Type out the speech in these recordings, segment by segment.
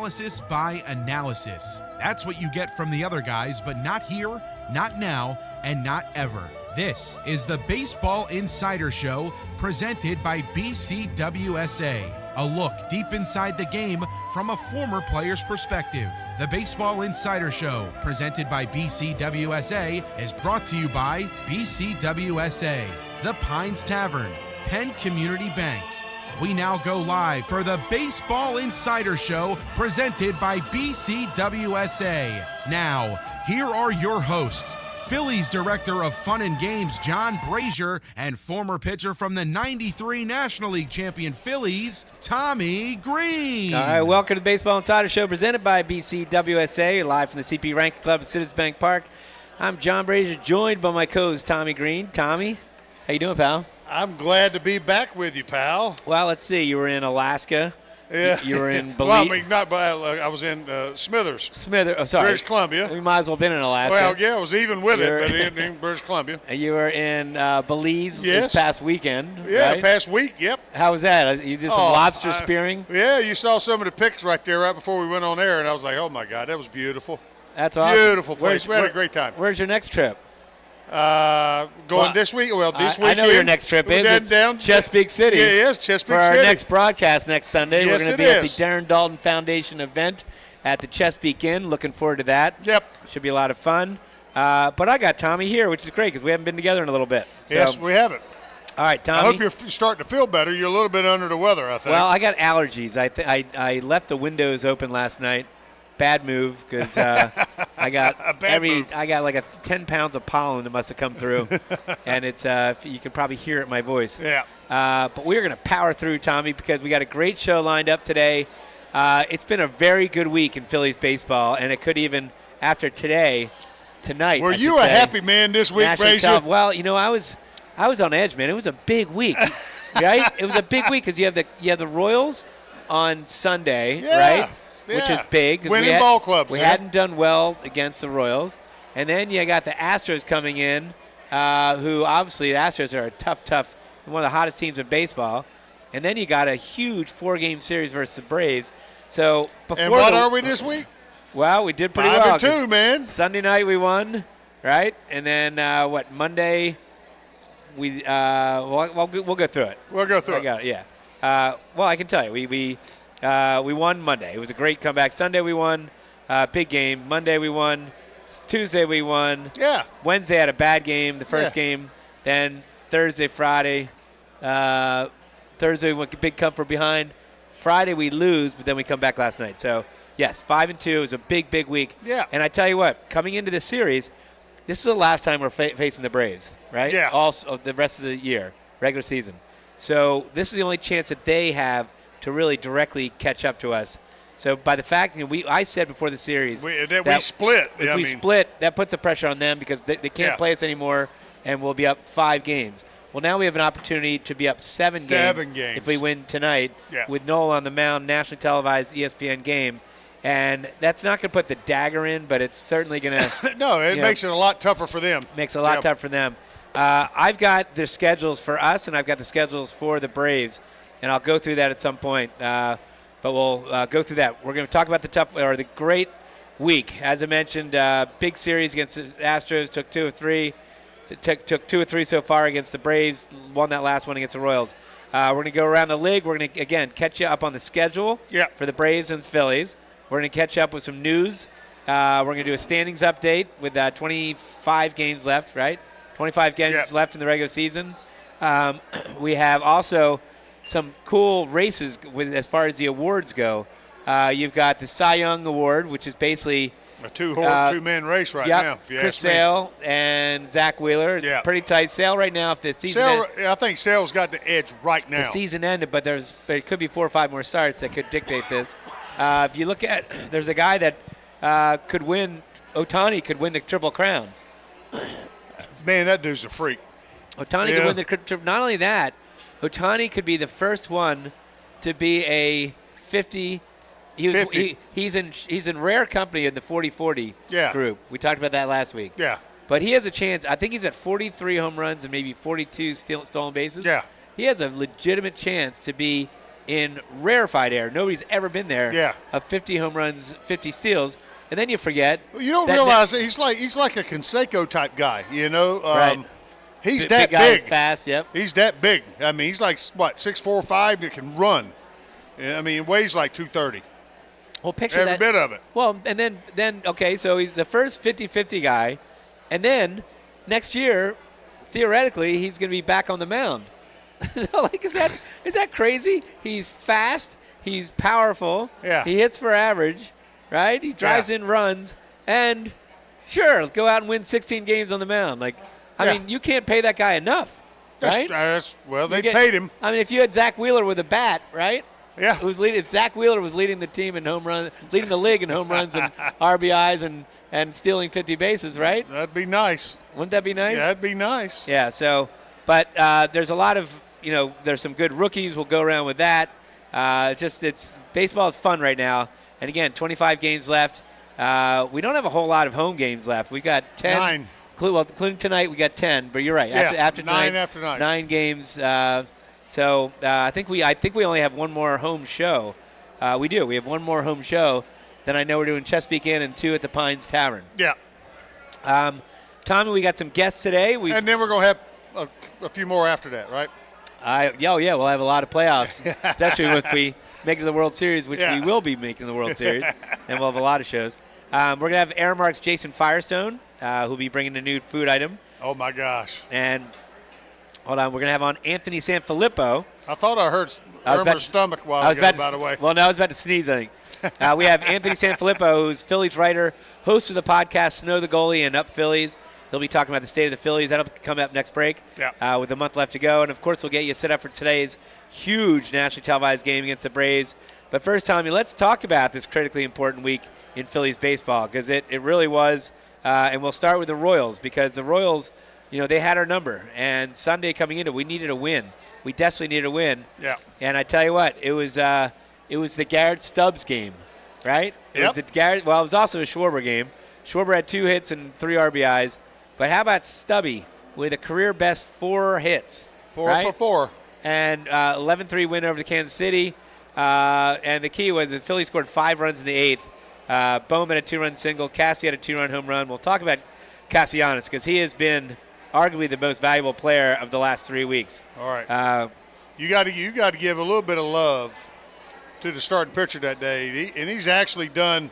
Paralysis by analysis. That's what you get from the other guys, but not here, not now, and not ever. This is the Baseball Insider Show, presented by BCWSA. A look deep inside the game from a former player's perspective. The Baseball Insider Show, presented by BCWSA, is brought to you by BCWSA, The Pines Tavern, Penn Community Bank. We now go live for the Baseball Insider Show, presented by BCWSA. Now, here are your hosts, Phillies Director of Fun and Games, John Brazer, and former pitcher from the 93 National League champion Phillies, Tommy Greene. All right, welcome to the Baseball Insider Show, presented by BCWSA, live from the CP Rankin Club at Citizens Bank Park. I'm John Brazer, joined by my co-host, Tommy Greene. Tommy, how you doing, pal? I'm glad to be back with you, pal. Well, let's see. You were in Alaska. Yeah. You were in Well, I mean, I was in Smithers. Oh, sorry. British Columbia. We might as well have been in Alaska. Well, yeah, I was even with it, but in British Columbia. And you were in Belize Yes. this past weekend. Yeah, right? past week, yep. How was that? You did some lobster spearing? Yeah, you saw some of the pics right there right before we went on air, and I was like, oh, my God, that was beautiful. That's awesome. Beautiful place. We had a great time. Where's your next trip? Going this week? Well, this weekend. I know your next trip is. It's down Chesapeake City. Yeah, yes, Chesapeake For our City. next broadcast next Sunday, Yes, we're going to be at the Darren Dalton Foundation event at the Chesapeake Inn. Looking forward to that. Yep. Should be a lot of fun. But I got Tommy here, which is great because we haven't been together in a little bit. So, Yes, we have it. all right, Tommy. I hope you're starting to feel better. You're a little bit under the weather, I think. Well, I got allergies. I left the windows open last night. Bad move because I got like 10 pounds of pollen that must have come through, and it's you can probably hear it in my voice. Yeah. But we're going to power through, Tommy, because we got a great show lined up today. It's been a very good week in Phillies baseball, and it could even after tonight. Were you a happy man this week, Brazer? Well, you know, I was on edge, man. It was a big week, right? It was a big week because you have the Royals on Sunday, right? Yeah. Which is big. Winning ball clubs. We hadn't done well against the Royals. And then you got the Astros coming in, who obviously the Astros are a tough, one of the hottest teams in baseball. And then you got a huge 4-game series versus the Braves. So before and what are we this week? Well, we did pretty well. 5-2, man. Sunday night we won, right? And then Monday we'll go through it. We'll go through it. I got it, yeah. Well, I can tell you, we won Monday. It was a great comeback. Sunday we won, big game. Monday we won. Tuesday we won. Yeah. Wednesday had a bad game, the first game. Then Thursday, Friday. Thursday we went big come from behind. Friday we lose, but then we come back last night. So, yes, 5-2. It was a big week. Yeah. And I tell you what, coming into this series, this is the last time we're facing the Braves, right? Yeah. Also, the rest of the year, regular season. So this is the only chance that they have to really directly catch up to us. So by the fact, I said before the series we split. If we split, that puts the pressure on them because they can't play us anymore, and we'll be up 5 games. Well, now we have an opportunity to be up 7 games if we win tonight with Noel on the mound, nationally televised ESPN game. And that's not going to put the dagger in, but it's certainly going to. No, it makes it a lot tougher for them. Makes it a lot tougher for them. I've got the schedules for us, and I've got the schedules for the Braves. And I'll go through that at some point, but we'll go through that. We're going to talk about the great week. As I mentioned, big series against the Astros, took 2 of 3. Took 2 of 3 so far against the Braves, won that last one against the Royals. We're going to go around the league. We're going to, again, catch you up on the schedule for the Braves and the Phillies. We're going to catch up with some news. We're going to do a standings update with 25 games left, right? 25 games left in the regular season. We have also some cool races as far as the awards go. You've got the Cy Young Award, which is basically a two-man race right now. Chris Sale and Zach Wheeler. It's pretty tight. Sale right now, if the season I think Sale's got the edge right now. The season ended, but there could be 4 or 5 more starts that could dictate this. If you look at, there's a guy that could win. Ohtani could win the Triple Crown. Man, that dude's a freak. Ohtani could win the Triple. Not only that, Ohtani could be the first one to be a 50. He's in rare company in the 40-40 group. We talked about that last week. Yeah. But he has a chance. I think he's at 43 home runs and maybe 42 stolen bases. Yeah. He has a legitimate chance to be in rarefied air. Nobody's ever been there. Yeah. Of 50 home runs, 50 steals, and then you forget. Well, you don't realize that he's like a Canseco type guy. You know. Right. He's that big. Guy, big. Fast. Yep. He's that big. I mean, he's like what 6'4", 5 that can run. I mean, weighs like 230. Well, picture every that. bit of it. Well, and then okay, so he's the first 50-50 guy, and then next year, theoretically, he's going to be back on the mound. Like, is that crazy? He's fast. He's powerful. Yeah. He hits for average, right? He drives in runs, and sure, go out and win 16 games on the mound. Like, I mean, you can't pay that guy enough, right? They paid him. I mean, if you had Zach Wheeler with a bat, right? Yeah. If Zach Wheeler was leading the team in home runs, leading the league in home runs and RBIs and stealing 50 bases, right? That'd be nice. Wouldn't that be nice? Yeah, that'd be nice. Yeah. So, but there's a lot of there's some good rookies. We'll go around with that. It's baseball is fun right now. And again, 25 games left. We don't have a whole lot of home games left. We got 10. 9. Well, including tonight, we got 10. But you're right. Yeah, after 9 after 9. 9 games. So I think we only have one more home show. We do. We have one more home show. Then I know we're doing Chesapeake Inn and 2 at the Pines Tavern. Yeah. Tommy, we got some guests today. And then we're going to have a few more after that, right? Yeah, we'll have a lot of playoffs, especially if we make it to the World Series, which we will be making the World Series, and we'll have a lot of shows. We're going to have Aramark's Jason Firestone, who'll be bringing a new food item. Oh, my gosh. And hold on, we're going to have on Anthony Sanfilippo. I thought I heard Irma's stomach while ago, by the way. Well, no, I was about to sneeze, I think. We have Anthony Sanfilippo, who's Phillies writer, host of the podcast Snow the Goalie and Up Phillies. He'll be talking about the state of the Phillies. That'll come up next break with a month left to go. And, of course, we'll get you set up for today's huge nationally televised game against the Braves. But first, Tommy, let's talk about this critically important week in Phillies baseball because it really was. And we'll start with the Royals because the Royals, they had our number. And Sunday coming into it, we needed a win. We desperately needed a win. Yeah. And I tell you what, it was the Garrett Stubbs game, right? It was it was also a Schwarber game. Schwarber had 2 hits and 3 RBIs. But how about Stubby with a career best 4 hits? 4 for 4. And 11-3 win over the Kansas City. And the key was the Phillies scored 5 runs in the 8th. Bowman had a 2-run single. Cassie had a 2-run home run. We'll talk about Castellanos because he has been arguably the most valuable player of the last 3 weeks. All right. You got to give a little bit of love to the starting pitcher that day, and he's actually done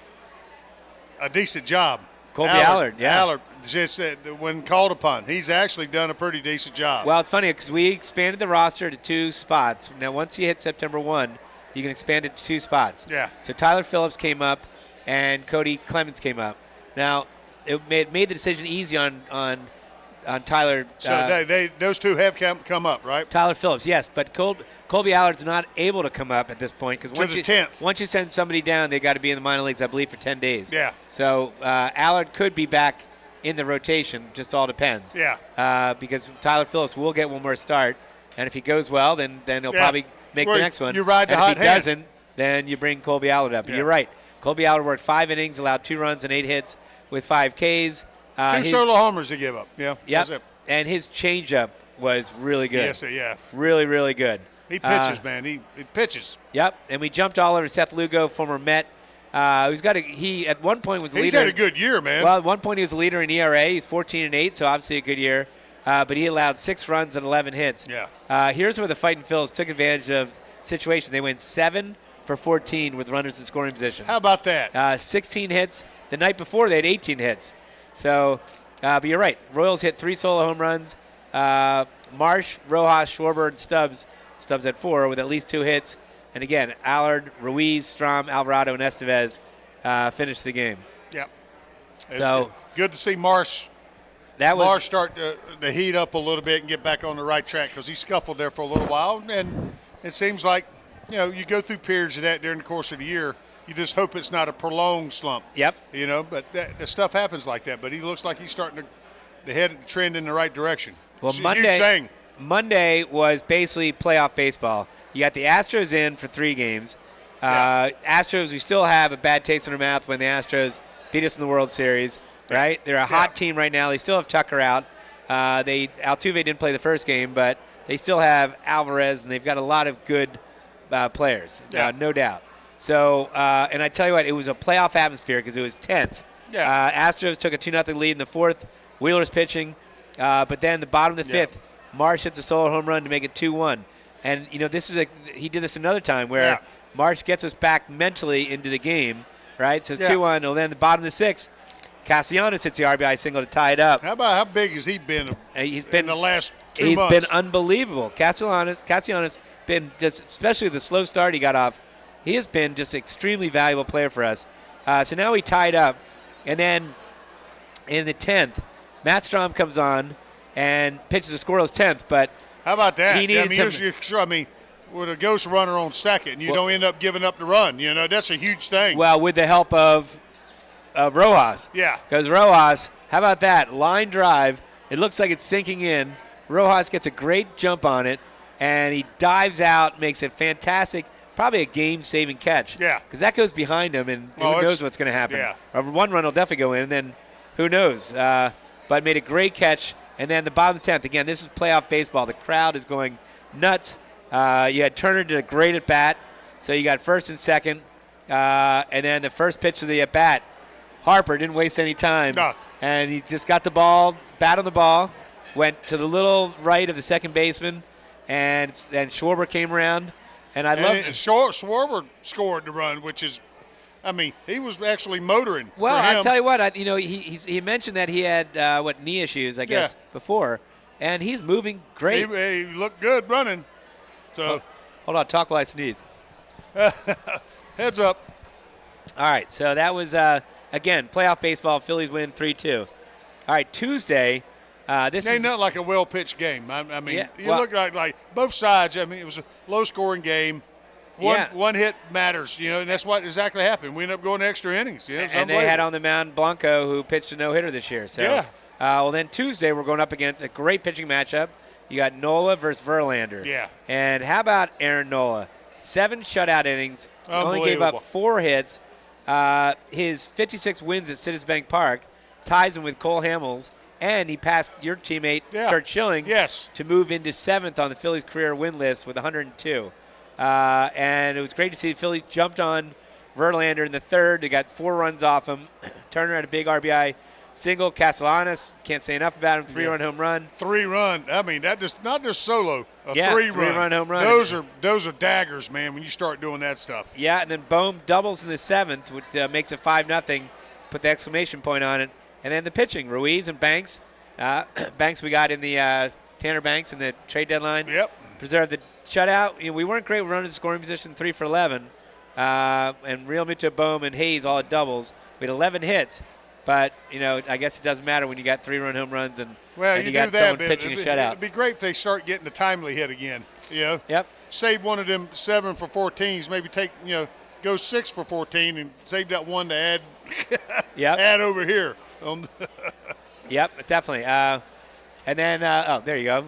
a decent job. Colby Allard, Allard, just when called upon, he's actually done a pretty decent job. Well, it's funny because we expanded the roster to 2 spots. Now, once you hit September 1, you can expand it to 2 spots. Yeah. So Tyler Phillips came up, and Cody Clemens came up. Now, it made the decision easy on Tyler. So those 2 have come up, right? Tyler Phillips, yes, but Colby Allard's not able to come up at this point because once you send somebody down, they got to be in the minor leagues, I believe, for 10 days. Yeah. So Allard could be back in the rotation. Just all depends. Yeah. Because Tyler Phillips will get one more start, and if he goes well, then he'll probably make the next one. You ride the and hot if he hand. doesn't, then you bring Colby Allard up. And you're right. Colby Allard worked 5 innings, allowed 2 runs and 8 hits with 5 Ks. 2 solo homers to give up. Yeah. Yep. And his changeup was really good. Yes, yeah. Really, really good. He pitches, man. He pitches. Yep. And we jumped all over Seth Lugo, former Met. He at one point was the leader. He's had a good year, man. Well, at one point he was the leader in ERA. He's 14-8, so obviously a good year. But he allowed 6 runs and 11 hits. Yeah. Here's where the Fighting Phils took advantage of the situation. They went 7 for 14 with runners in scoring position. How about that? 16 hits. The night before they had 18 hits. So, but you're right. Royals hit 3 solo home runs. Marsh, Rojas, Schwarber, and Stubbs. Stubbs had 4 with at least 2 hits. And again, Allard, Ruiz, Strom, Alvarado, and Estevez finished the game. Yep. So good to see Marsh start to heat up a little bit and get back on the right track because he scuffled there for a little while. And it seems like, you go through periods of that during the course of the year. You just hope it's not a prolonged slump. Yep. But the stuff happens like that. But he looks like he's starting to head the trend in the right direction. Well, it's Monday was basically playoff baseball. You got the Astros in for 3 games. Astros, we still have a bad taste in our mouth when the Astros beat us in the World Series, right? They're a hot team right now. They still have Tucker out. Altuve didn't play the first game, but they still have Alvarez, and they've got a lot of good players, Yeah. no doubt. So, and I tell you what, it was a playoff atmosphere because it was tense. Yeah. Astros took a 2-0 lead in the fourth. Wheeler's pitching. But then the bottom of the fifth, Marsh hits a solo home run to make it 2-1. And, he did this another time where Marsh gets us back mentally into the game, right? So it's 2-1. And then the bottom of the sixth, Castellanos hits the RBI single to tie it up. How big has he been in the last 2 months? He's been unbelievable. Castellanos been just, especially the slow start he got off, he has been just an extremely valuable player for us. So now we tied up. And then in the 10th, Matt Strom comes on and pitches a scoreless 10th, but how about that? He needed with a ghost runner on second, you don't end up giving up the run. That's a huge thing. Well, with the help of Rojas. Yeah. Because Rojas, how about that? Line drive. It looks like it's sinking in. Rojas gets a great jump on it, and he dives out, makes it fantastic. Probably a game-saving catch. Yeah. Because that goes behind him, and who knows what's going to happen. Yeah. One run will definitely go in, and then who knows. But made a great catch. And then the bottom of the 10th. Again, this is playoff baseball. The crowd is going nuts. You had Turner did a great at-bat. So you got first and second. And then the first pitch of the at-bat, Harper didn't waste any time. No. And he just got the ball, bat on the ball, went to the little right of the second baseman, and then Schwarber came around. And I love it. Schwarber scored the run, which is, he was actually motoring. Well, for him. I tell you what, he mentioned that he had knee issues, I guess, before, and he's moving great. He looked good running. So hold on, talk while I sneeze. Heads up. All right, so that was again playoff baseball. Phillies win 3-2. All right, Tuesday. This is not like a well-pitched game. Look like both sides. It was a low-scoring game. One hit matters, and that's what exactly happened. We ended up going to extra innings. And they had on the mound Blanco, who pitched a no-hitter this year. So, well, then Tuesday we're going up against a great pitching matchup. You got Nola versus Verlander. Yeah. And how about Aaron Nola? 7 shutout innings. Only gave up 4 hits. His 56 wins at Citizens Park ties him with Cole Hamels. And he passed your teammate, Kurt Schilling, to move into 7th on the Phillies' career win list with 102. And it was great to see the Phillies jumped on Verlander in the 3rd. They got 4 runs off him. Turner had a big RBI single. Castellanos, can't say enough about him, 3-run home run. 3-run. That just not just solo. A 3-run home run. Those are daggers, man, when you start doing that stuff. Yeah, and then Bohm doubles in the 7th, which makes it 5-0. Put the exclamation point on it. And then the pitching, Ruiz and Banks. Banks we got in the Tanner Banks in the trade deadline. Yep. Preserved the shutout. We weren't great. We run in scoring position 3 for 11. And Real Muto, Bohm, and Hayes all at doubles. We had 11 hits. But, I guess it doesn't matter when you got 3-run home runs and you got someone pitching a shutout. It'd be great if they start getting the timely hit again. Yep. Save one of them 7 for 14s. Maybe take, go 6 for 14 and save that one to add. Add over here. Yep, definitely. And then, there you go.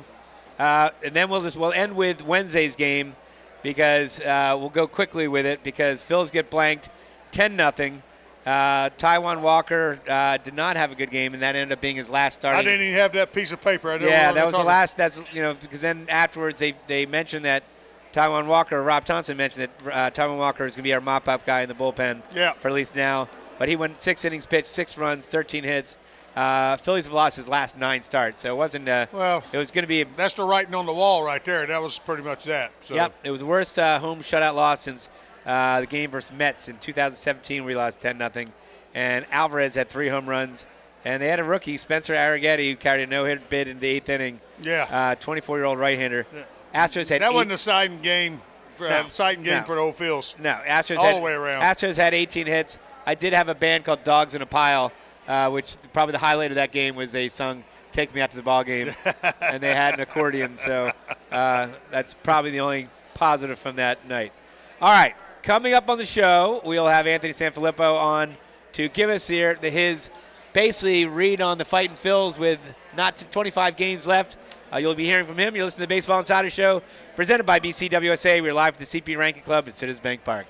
And then we'll end with Wednesday's game because we'll go quickly with it because Phils get blanked 10-0. Taijuan Walker did not have a good game, and that ended up being his last starting. I didn't even have that piece of paper. That was the last. That's because then afterwards they mentioned that Taijuan Walker, Rob Thompson mentioned that Taijuan Walker is going to be our mop-up guy in the bullpen for at least now. But he went 6 innings pitched, 6 runs, 13 hits. Phillies have lost his last 9 starts, so it wasn't. It was going to be. That's the writing on the wall right there. That was pretty much that. So. Yep, it was the worst home shutout loss since the game versus Mets in 2017. We lost 10-0, and Alvarez had 3 home runs, and they had a rookie, Spencer Arrighetti, who carried a no-hit bid in the 8th inning. Yeah. 24-year-old right-hander. Yeah. Astros had that wasn't a sighting game. For the old Phils. No, Astros all the way around. Astros had 18 hits. I did have a band called Dogs in a Pile, which probably the highlight of that game was they sung "Take Me Out to the Ball Game," and they had an accordion. So that's probably the only positive from that night. All right, coming up on the show, we'll have Anthony Sanfilippo on to give us his basically read on the Fightin' Phils with not 25 games left. You'll be hearing from him. You're listening to the Baseball Insider Show, presented by BCWSA. We're live at the CP Rankin Club at Citizens Bank Park.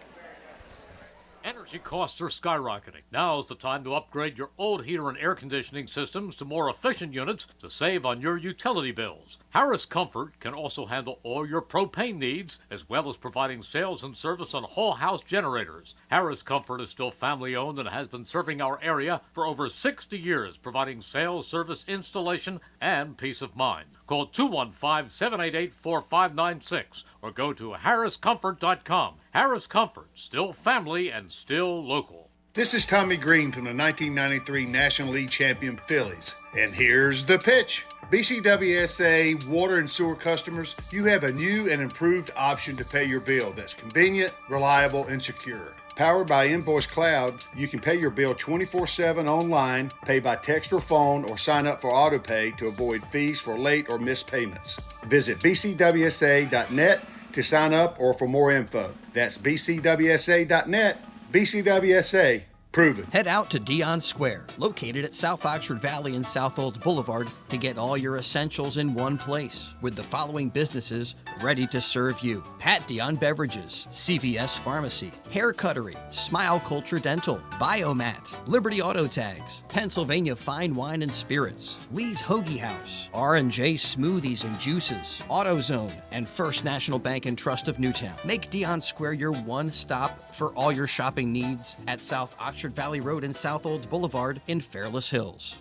Energy costs are skyrocketing. Now is the time to upgrade your old heater and air conditioning systems to more efficient units to save on your utility bills. Harris Comfort can also handle all your propane needs, as well as providing sales and service on whole house generators. Harris Comfort is still family owned and has been serving our area for over 60 years, providing sales, service, installation, and peace of mind. Call 215-788-4596 or go to harriscomfort.com. Harris Comfort, still family and still local. This is Tommy Greene from the 1993 National League champion Phillies. And here's the pitch. BCWSA water and sewer customers, you have a new and improved option to pay your bill that's convenient, reliable, and secure. Powered by Invoice Cloud, you can pay your bill 24/7 online, pay by text or phone, or sign up for AutoPay to avoid fees for late or missed payments. Visit bcwsa.net to sign up or for more info. That's bcwsa.net. BCWSA. Proven. Head out to Dion Square, located at South Oxford Valley and South Olds Boulevard, to get all your essentials in one place, with the following businesses ready to serve you: Pat Dion Beverages, CVS Pharmacy, Hair Cuttery, Smile Culture Dental, Biomat, Liberty Auto Tags, Pennsylvania Fine Wine and Spirits, Lee's Hoagie House, R&J Smoothies and Juices, AutoZone, and First National Bank and Trust of Newtown. Make Dion Square your one stop for all your shopping needs at South Oxford Valley Road and South Olds Boulevard in Fairless Hills.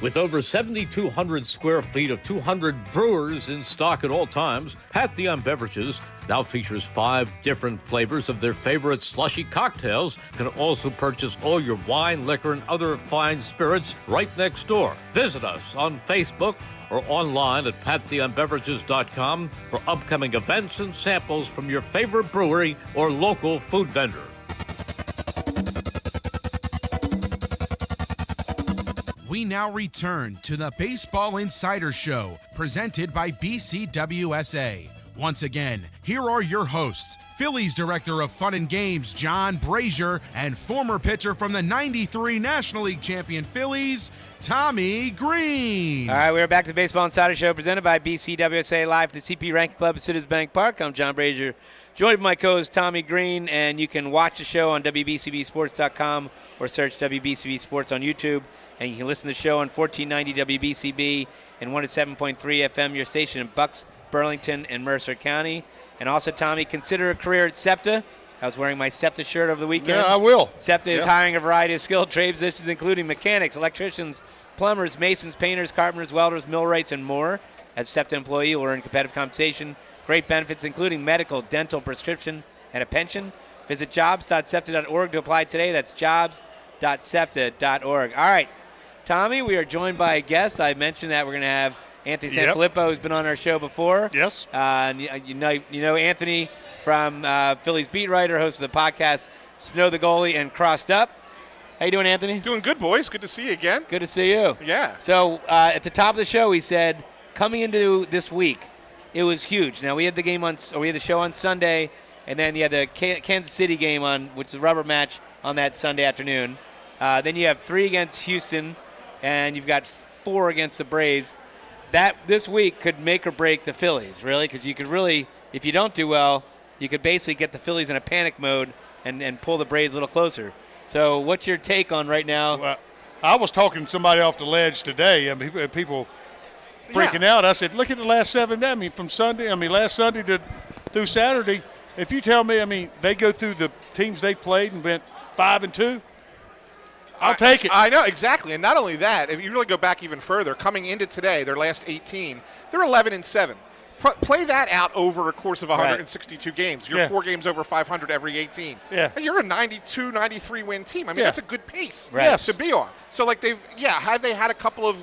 With over 7,200 square feet of 200 brewers in stock at all times, Pat Dion Beverages now features 5 different flavors of their favorite slushy cocktails. You can also purchase all your wine, liquor, and other fine spirits right next door. Visit us on Facebook or online at patdionbeverages.com for upcoming events and samples from your favorite brewery or local food vendor. We now return to the Baseball Insider Show, presented by BCWSA. Once again, here are your hosts, Phillies Director of Fun and Games, John Brazer, and former pitcher from the 93 National League champion Phillies, Tommy Greene. All right, we're back to the Baseball Insider Show, presented by BCWSA, live at the CP Ranking Club at Citizens Bank Park. I'm John Brazer, joined by my co-host Tommy Greene, and you can watch the show on WBCBSports.com or search WBCB Sports on YouTube, and you can listen to the show on 1490 WBCB and 107.3 FM, your station in Bucks, Burlington, and Mercer County. And also, Tommy, consider a career at Septa. I was wearing my Septa shirt over the weekend. Yeah, I will. Septa is hiring a variety of skilled trade positions, including mechanics, electricians, plumbers, masons, painters, carpenters, welders, millwrights, and more. As a Septa employee, you'll earn competitive compensation, great benefits, including medical, dental, prescription, and a pension. Visit jobs.septa.org to apply today. That's jobs.septa.org. All right, Tommy, we are joined by a guest. I mentioned that we're going to have Anthony Sanfilippo, who's been on our show before. Yes. You know Anthony from Phillies beat writer, host of the podcast Snow the Goalie and Crossed Up. How you doing, Anthony? Doing good, boys. Good to see you again. Good to see you. Yeah. So at the top of the show, he said coming into this week, it was huge. Now we had the show on Sunday, and then you had the Kansas City game on, which is a rubber match on that Sunday afternoon. Then you have 3 against Houston, and you've got 4 against the Braves. That this week could make or break the Phillies, really, because you could really, if you don't do well, you could basically get the Phillies in a panic mode and pull the Braves a little closer. So what's your take on right now? Well, I was talking to somebody off the ledge today, and people freaking out. I said, look at the last 7 days. From last Sunday through Saturday. If you tell me, they go through the teams they played and went 5-2, I'll take it. I know, exactly. And not only that, if you really go back even further, coming into today, their last 18, they're 11-7. Play that out over a course of 162 games. You're 4 games over 500 every 18. Yeah. And you're a 92, 93 win team. That's a good pace to be on. So, have they had a couple of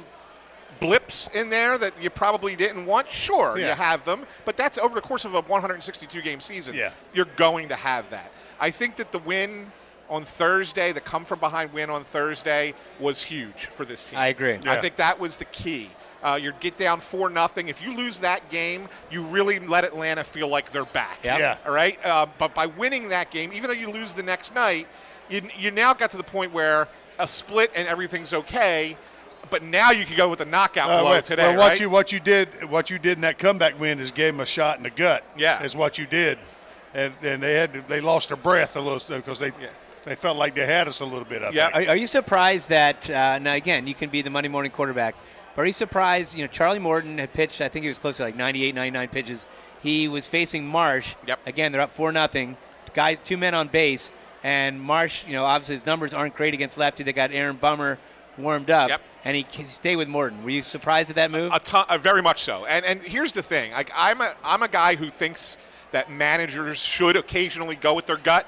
blips in there that you probably didn't want? Sure, you have them. But that's over the course of a 162-game season. Yeah. You're going to have that. I think that the win on Thursday, the come-from-behind win on Thursday, was huge for this team. I agree. I think that was the key. You get down 4-0. If you lose that game, you really let Atlanta feel like they're back. Yep. Yeah. All right? But by winning that game, even though you lose the next night, you now got to the point where a split and everything's okay, But now you can go with a knockout blow today, right? What you did in that comeback win is gave him a shot in the gut. Yeah, is what you did, and they lost their breath a little because they felt like they had us a little bit. I think. Are you surprised that now again you can be the Monday morning quarterback, but are you surprised? Charlie Morton had pitched. I think he was close to like 98, 99 pitches. He was facing Marsh. Yep. Again, they're up 4-0. Guys, 2 men on base, and Marsh. Obviously his numbers aren't great against lefty. They got Aaron Bummer warmed up. Yep. And he stayed with Morton. Were you surprised at that move? Very much so. And here's the thing: like I'm a guy who thinks that managers should occasionally go with their gut.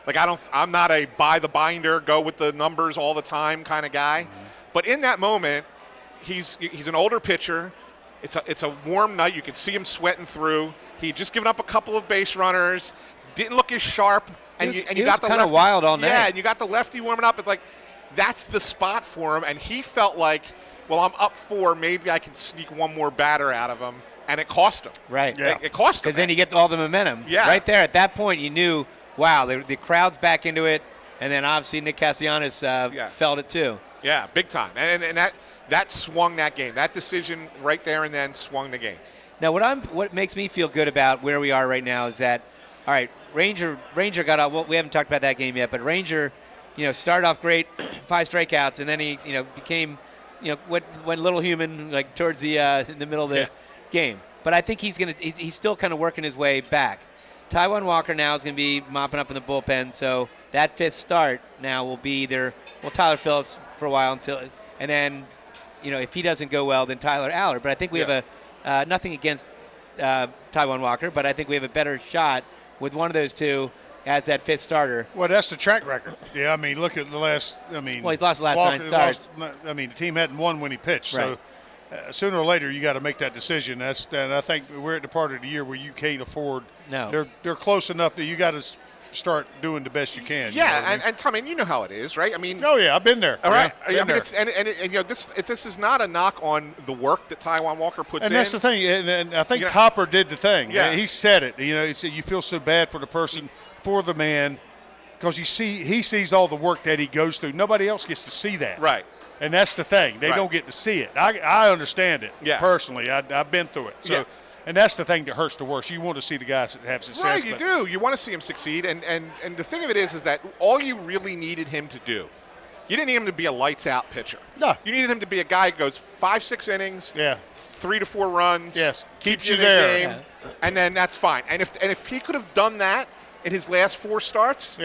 Like I'm not a buy the binder, go with the numbers all the time kind of guy. Mm-hmm. But in that moment, he's an older pitcher. It's a warm night. You can see him sweating through. He'd just given up a couple of base runners. Didn't look as sharp. And you got the kind of wild all night. Yeah, and you got the lefty warming up. It's like. That's the spot for him, and he felt like, well, I'm up 4, maybe I can sneak one more batter out of him, and it cost him. Right. Yeah. It cost him. Because then you get all the momentum. Yeah. Right there at that point, you knew, wow, the crowd's back into it, and then obviously Nick Castellanos felt it too. Yeah, big time, and that swung that game. That decision right there and then swung the game. Now, what makes me feel good about where we are right now is that, all right, Ranger got out. Well, we haven't talked about that game yet, but Ranger. Started off great, 5 strikeouts, and then he, became, went little human like towards the in the middle of the game. But I think he's still kind of working his way back. Taijuan Walker now is going to be mopping up in the bullpen, so that 5th start now will be there. Well, Tyler Phillips for a while and then, if he doesn't go well, then Tyler Aller. But I think we have nothing against Taijuan Walker, but I think we have a better shot with one of those two. As that 5th starter. Well, that's the track record. Yeah, I mean, look at the last. Well, he's lost the last 9 starts. The team hadn't won when he pitched. Right. So sooner or later, you got to make that decision. And I think we're at the part of the year where you can't afford. No. They're close enough that you got to start doing the best you can. Yeah, and Tommy, you know how it is, right? I mean. Oh yeah, I've been there. All right. Yeah, this is not a knock on the work that Taijuan Walker puts in. And that's the thing. And I think Topper did the thing. Yeah. He said it. He said you feel so bad for the person. For the man, because he sees all the work that he goes through. Nobody else gets to see that. Right. And that's the thing. They don't get to see it. I understand it personally. I've been through it. So, and that's the thing that hurts the worst. You want to see the guys that have success. Right, you do. You want to see him succeed. And the thing of it is that all you really needed him to do, you didn't need him to be a lights-out pitcher. No. You needed him to be a guy who goes 5-6 innings, 3 to 4 runs. Yes. Keeps you there. Game, and then that's fine. And if he could have done that, in his last 4 starts,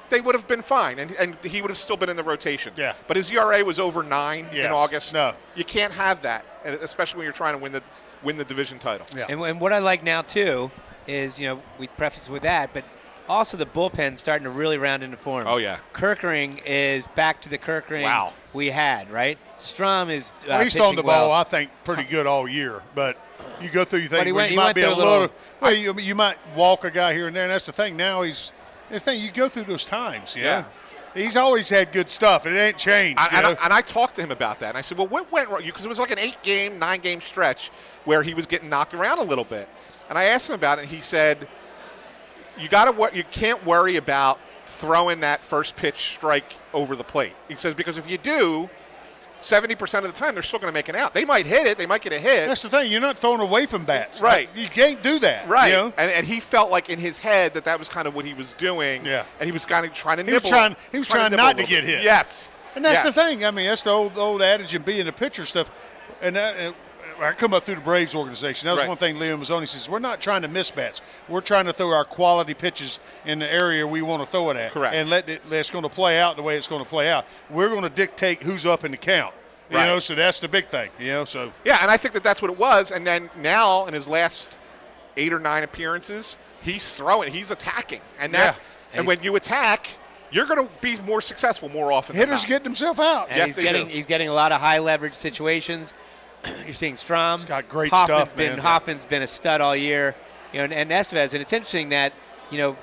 they would have been fine, and he would have still been in the rotation. Yeah. But his ERA was over 9 in August. No. You can't have that, especially when you're trying to win the division title. Yeah. And what I like now, too, is, we preface with that, but also the bullpen starting to really round into form. Oh, yeah. Kirkering is back to the Kirkering we had, right? Strum is he's thrown the ball, I think, pretty good all year, but you go through, you think you might be a little you might walk a guy here and there, and that's the thing. Now you go through those times. Yeah. He's always had good stuff. It ain't changed. And I talked to him about that, and I said, well, what went wrong? Because it was like an 8-game, 9-game stretch where he was getting knocked around a little bit. And I asked him about it, and he said, you can't worry about throwing that first pitch strike over the plate. He says, because if you do, 70% of the time, they're still going to make an out. They might hit it. They might get a hit. That's the thing. You're not throwing away from bats. Right. You can't do that. Right. And he felt like in his head that was kind of what he was doing. Yeah. And he was kind of trying to nibble. He was trying not to get hit. Yes. And that's the thing. I mean, that's the old adage of being a pitcher stuff. And I come up through the Braves organization. That was one thing Leo Mazzoni says. We're not trying to miss bats. We're trying to throw our quality pitches in the area we want to throw it at. Correct. And it's going to play out the way it's going to play out. We're going to dictate who's up in the count. So that's the big thing, so. Yeah, and I think that's what it was. And then now in his last 8 or 9 appearances, he's throwing, he's attacking. And when you attack, you're going to be more successful more often Hitters than not. getting themselves out. And he's getting a lot of high leverage situations. You're seeing Strom. He's got great Hoffman's stuff, man. Hoffman's been a stud all year. And Estevez. And it's interesting that,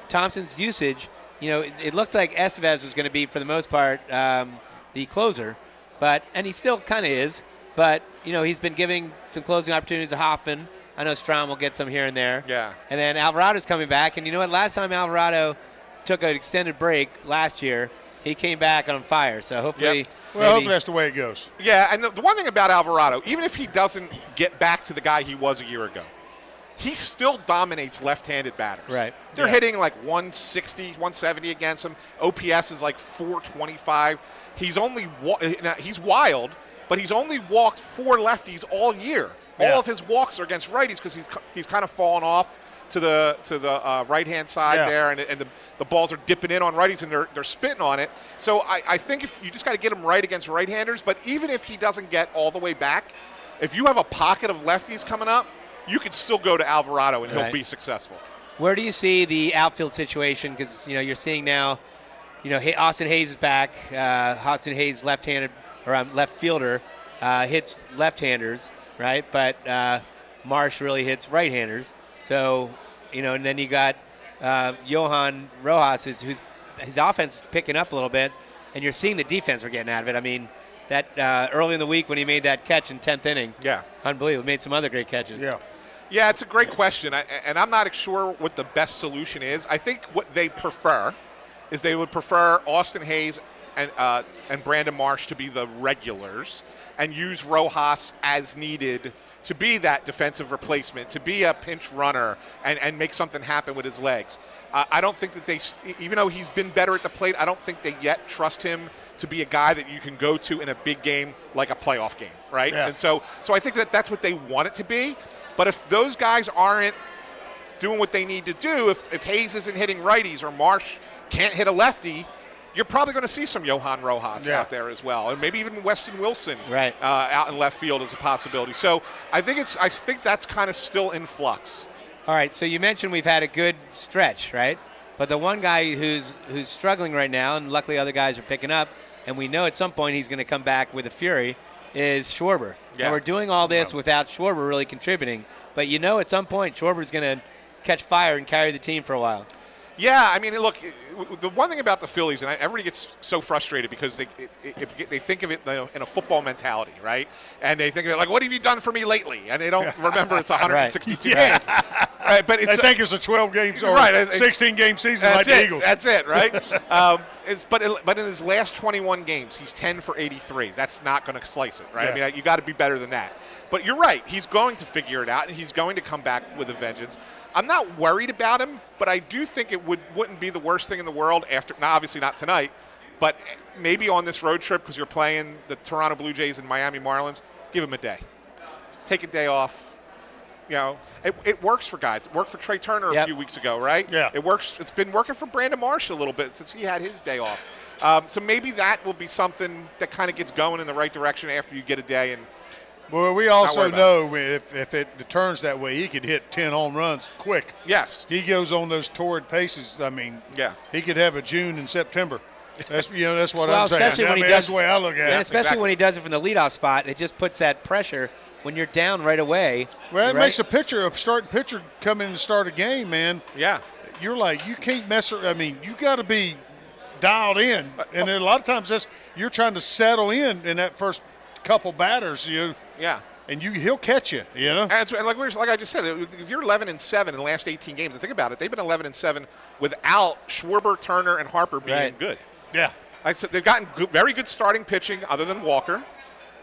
Thompson's usage, it looked like Estevez was going to be, for the most part, the closer. And he still kind of is. But, he's been giving some closing opportunities to Hoffman. I know Strom will get some here and there. Yeah. And then Alvarado's coming back. And you know what? Last time Alvarado took an extended break last year, he came back on fire. So hopefully, Yep. Well, hopefully that's the way it goes. Yeah, and the one thing about Alvarado, even if he doesn't get back to the guy he was a year ago, he still dominates left-handed batters. Right. They're hitting like 160, 170 against him. OPS is like 425. He's wild, but he's only walked 4 lefties all year. Yeah. All of his walks are against righties because he's kind of fallen off to the right-hand side there, and the balls are dipping in on righties, and they're spitting on it. So I think if you just got to get him right against right-handers, but even if he doesn't get all the way back, if you have a pocket of lefties coming up, you could still go to Alvarado, and he'll be successful. Where do you see the outfield situation? Because, you're seeing now, Austin Hayes is back. Austin Hayes, left-handed, or left fielder, hits left-handers, right? But Marsh really hits right-handers. So, and then you got Johan Rojas, who's his offense is picking up a little bit, and you're seeing the defense we're getting out of it. I mean, that early in the week when he made that catch in 10th inning, unbelievable. Made some other great catches. Yeah, it's a great question, and I'm not sure what the best solution is. I think what they prefer is they would prefer Austin Hayes and Brandon Marsh to be the regulars and use Rojas as needed to be that defensive replacement, to be a pinch runner and make something happen with his legs. I don't think that even though he's been better at the plate, I don't think they yet trust him to be a guy that you can go to in a big game like a playoff game, right? Yeah. And so I think that's what they want it to be. But if those guys aren't doing what they need to do, if Hayes isn't hitting righties or Marsh can't hit a lefty, you're probably going to see some Johan Rojas out there as well, and maybe even Weston Wilson out in left field is a possibility. So I think that's kind of still in flux. All right, so you mentioned we've had a good stretch, right? But the one guy who's struggling right now, and luckily other guys are picking up, and we know at some point he's going to come back with a fury, is Schwarber. Yeah. And we're doing all this without Schwarber really contributing. But at some point Schwarber's going to catch fire and carry the team for a while. Yeah, I mean, look, the one thing about the Phillies, and everybody gets so frustrated because they think of it in a football mentality, right? And they think of it like, what have you done for me lately? And they don't remember it's 162 games. Right, but they think it's a 12-game or 16-game season like the Eagles. That's it, right? But in his last 21 games, he's 10 for 83. That's not going to slice it, right? Yeah. I mean, you got to be better than that. But you're right. He's going to figure it out, and he's going to come back with a vengeance. I'm not worried about him, but I do think it wouldn't be the worst thing in the world after, now obviously not tonight, but maybe on this road trip because you're playing the Toronto Blue Jays and Miami Marlins, give him a day. Take a day off. It works for guys. It worked for Trey Turner a few weeks ago, right? Yeah. It works. It's been working for Brandon Marsh a little bit since he had his day off. So maybe that will be something that kind of gets going in the right direction after you get a day. And well, we also know if it turns that way, he could hit 10 home runs quick. Yes. He goes on those torrid paces. I mean, he could have a June and September. That's what I'm saying. Especially when he does, that's the way I look at it. And especially when he does it from the leadoff spot, it just puts that pressure when you're down right away. Well, it makes a starting pitcher come in and start a game, man. Yeah. You're like, you can't mess around. I mean, you got to be dialed in. And then a lot of times you're trying to settle in that first couple batters, Yeah. And he'll catch you, And like I just said, if you're 11-7 in the last 18 games, and think about it, they've been 11-7 without Schwarber, Turner, and Harper being good. Yeah. Like I said, they've gotten very good starting pitching other than Walker.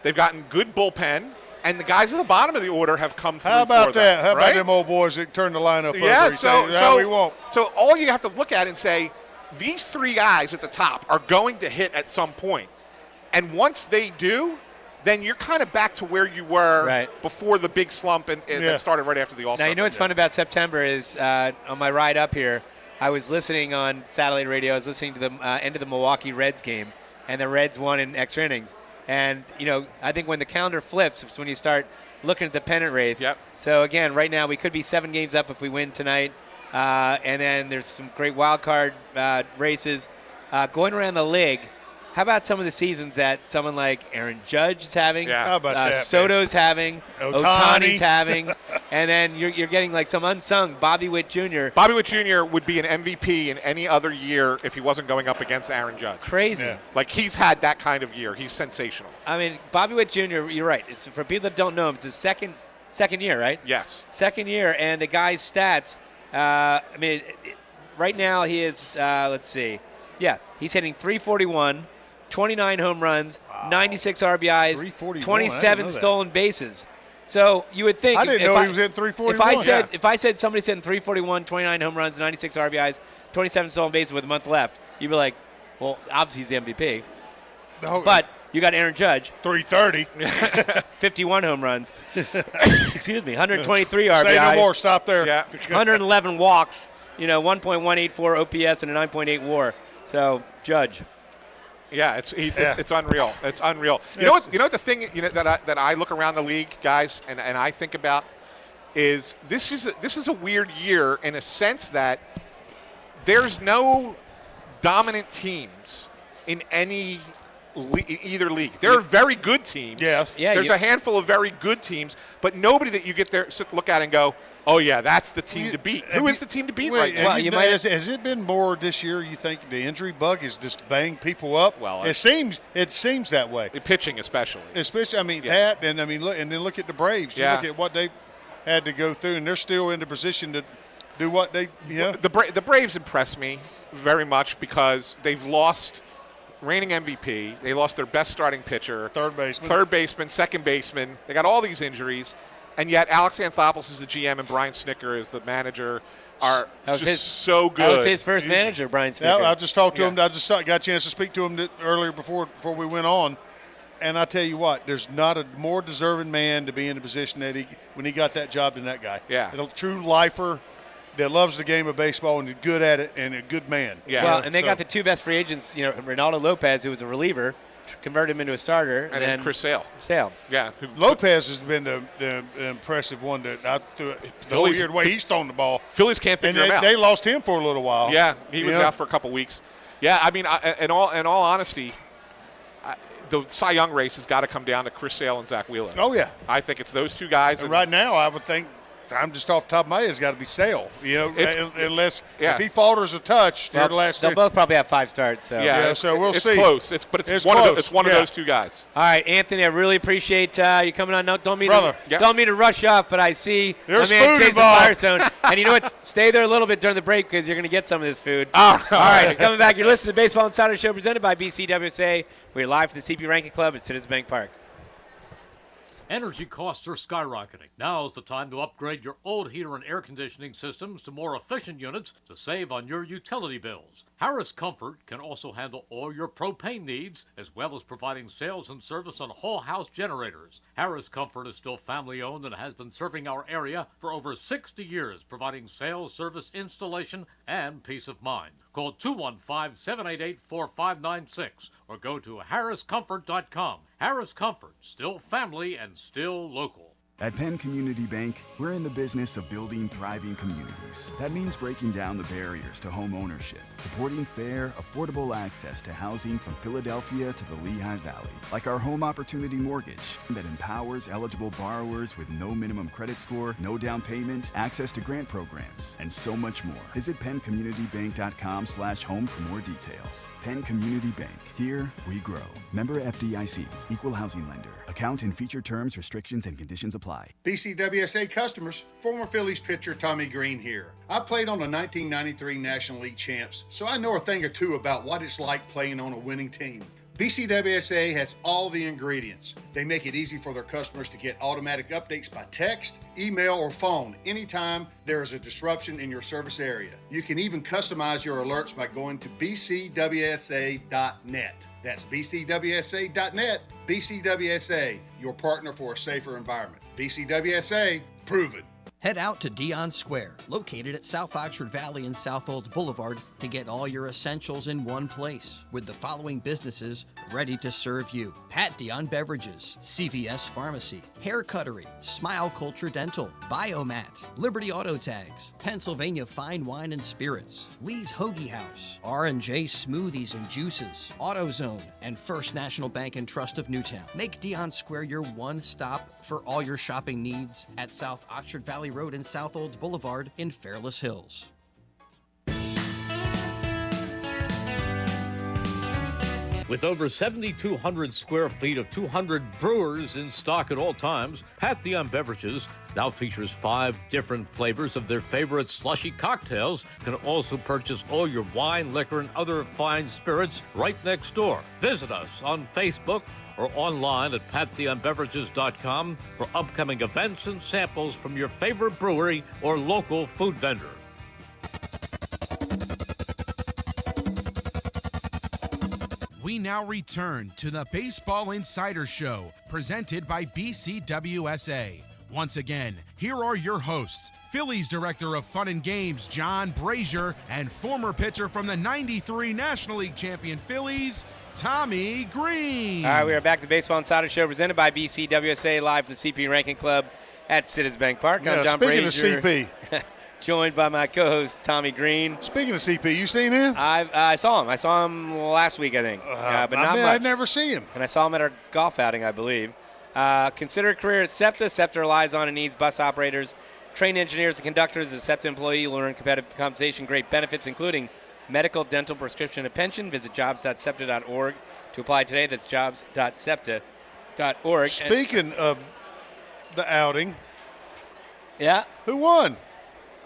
They've gotten good bullpen, and the guys at the bottom of the order have come through. How about that? How right? about them old boys that turn the lineup over? Yeah, so all you have to look at and say, these three guys at the top are going to hit at some point. And once they do, then you're kind of back to where you were before the big slump and that started right after the All-Star. Now, what's fun about September is on my ride up here, I was listening on satellite radio. I was listening to the end of the Milwaukee Reds game, and the Reds won in extra innings. And, I think when the calendar flips, it's when you start looking at the pennant race. Yep. So, again, right now we could be 7 games up if we win tonight. And then there's some great wild card races going around the league. How about some of the seasons that someone like Aaron Judge is having, How about that, Soto's having, Ohtani's having, and then you're getting like some unsung Bobby Witt Jr. Bobby Witt Jr. would be an MVP in any other year if he wasn't going up against Aaron Judge. Crazy. Yeah. Like, he's had that kind of year. He's sensational. I mean, Bobby Witt Jr., you're right. It's, for people that don't know him, it's his second year, right? Yes. Second year, and the guy's stats, right now he is, let's see, Yeah, he's hitting .341, 29 home runs, 96 RBIs, 27 stolen bases. So you would think I didn't know he was hitting .341. If I said somebody's hitting .341, 29 home runs, 96 RBIs, 27 stolen bases with a month left, you'd be like, well, obviously he's the MVP. No, but you got Aaron Judge, 330, 51 home runs. Excuse me, 123 RBI. Say no more. Stop there. Yeah. 111 walks. 1.184 OPS and a 9.8 WAR. So Judge. Yeah, it's unreal. It's unreal. You know what the thing that I look around the league, guys, and I think about is this is a weird year in a sense that there's no dominant teams in either league. There are very good teams. Yes. Yeah, There's a handful of very good teams, but nobody that you get there look at and go, oh yeah, that's the team to beat. Who is the team to beat right now? Well, has it been more this year? You think the injury bug has just banged people up? Well, it seems that way. The pitching, especially. That, and then look at the Braves. You look at what they had to go through, and they're still in the position to do what they. The Braves impress me very much because they've lost reigning MVP. They lost their best starting pitcher, third baseman, second baseman. They got all these injuries. And yet Alex Anthopoulos is the GM and Brian Snicker is the manager. So good. That was his first manager, Brian Snicker. Yeah, I just talked to him. I just got a chance to speak to him earlier before we went on. And I tell you what, there's not a more deserving man to be in the position that when he got that job than that guy. Yeah. A true lifer that loves the game of baseball and is good at it and a good man. Yeah. Well, and they got the two best free agents, Ronaldo Lopez, who was a reliever, converted him into a starter. And then Chris Sale. Yeah. Lopez has been the impressive one that I threw the whole year, the way he's thrown the ball. Phillies can't figure him out. They lost him for a little while. Yeah, he was out for a couple weeks. Yeah, I mean, in all honesty, the Cy Young race has got to come down to Chris Sale and Zach Wheeler. Oh, yeah. I think it's those two guys. And right now, I would think I'm just off the top of my head, it's got to be Sale. Unless if he falters a touch during the last they'll both probably have 5 starts. So. Yeah, so we'll see. It's close. It's one of those two guys. All right, Anthony, I really appreciate you coming on. Don't mean to rush off, but I see there's my man food Jason involved. Firestone. And you know what? Stay there a little bit during the break because you're going to get some of this food. All right, coming back. You're listening to the Baseball Insider Show presented by BCWSA. We're live from the CP Rankin Club at Citizens Bank Park. Energy costs are skyrocketing. Now is the time to upgrade your old heater and air conditioning systems to more efficient units to save on your utility bills. Harris Comfort can also handle all your propane needs, as well as providing sales and service on whole house generators. Harris Comfort is still family owned and has been serving our area for over 60 years, providing sales, service, installation, and peace of mind. Call 215-788-4596 or go to harriscomfort.com. Harris Comfort, still family and still local. At Penn Community Bank, we're in the business of building thriving communities. That means breaking down the barriers to home ownership, supporting fair, affordable access to housing from Philadelphia to the Lehigh Valley, like our Home Opportunity Mortgage that empowers eligible borrowers with no minimum credit score, no down payment, access to grant programs, and so much more. Visit PennCommunityBank.com/home for more details. Penn Community Bank. Here we grow. Member FDIC. Equal housing lender. Account and feature terms, restrictions, and conditions apply. BCWSA customers, former Phillies pitcher Tommy Greene here. I played on the 1993 National League champs, so I know a thing or two about what it's like playing on a winning team. BCWSA has all the ingredients. They make it easy for their customers to get automatic updates by text, email, or phone anytime there is a disruption in your service area. You can even customize your alerts by going to bcwsa.net. That's bcwsa.net. BCWSA, your partner for a safer environment. BCWSA, proven. Head out to Dion Square, located at South Oxford Valley and South Olds Boulevard, to get all your essentials in one place, with the following businesses ready to serve you: Pat Dion Beverages, CVS Pharmacy, Hair Cuttery, Smile Culture Dental, Biomat, Liberty Auto Tags, Pennsylvania Fine Wine and Spirits, Lee's Hoagie House, R&J Smoothies and Juices, AutoZone, and First National Bank and Trust of Newtown. Make Dion Square your one stop for all your shopping needs at South Oxford Valley Road and South Olds Boulevard in Fairless Hills. With over 7,200 square feet of 200 brewers in stock at all times, Pat Dion Beverages now features 5 different flavors of their favorite slushy cocktails. You can also purchase all your wine, liquor, and other fine spirits right next door. Visit us on Facebook or online at patdionbeverages.com for upcoming events and samples from your favorite brewery or local food vendor. We now return to the Baseball Insider Show, presented by BCWSA. Once again, here are your hosts, Phillies Director of Fun and Games, John Brazer, and former pitcher from the '93 National League champion Phillies, Tommy Greene. All right, we are back to the Baseball Insider Show, presented by BCWSA, live from the CP Ranking Club at Citizens Bank Park. I'm John Brazer. Speaking of CP. Joined by my co-host, Tommy Greene. Speaking of CP, you seen him? I saw him. I saw him last week, I think, but not much. I'd never see him. And I saw him at our golf outing, I believe. Consider a career at Septa. Septa relies on and needs bus operators, trained engineers, and conductors. As a Septa employee, you'll earn competitive compensation, great benefits, including medical, dental, prescription, and pension. Visit jobs.septa.org to apply today. That's jobs.septa.org. Speaking of the outing, yeah, who won?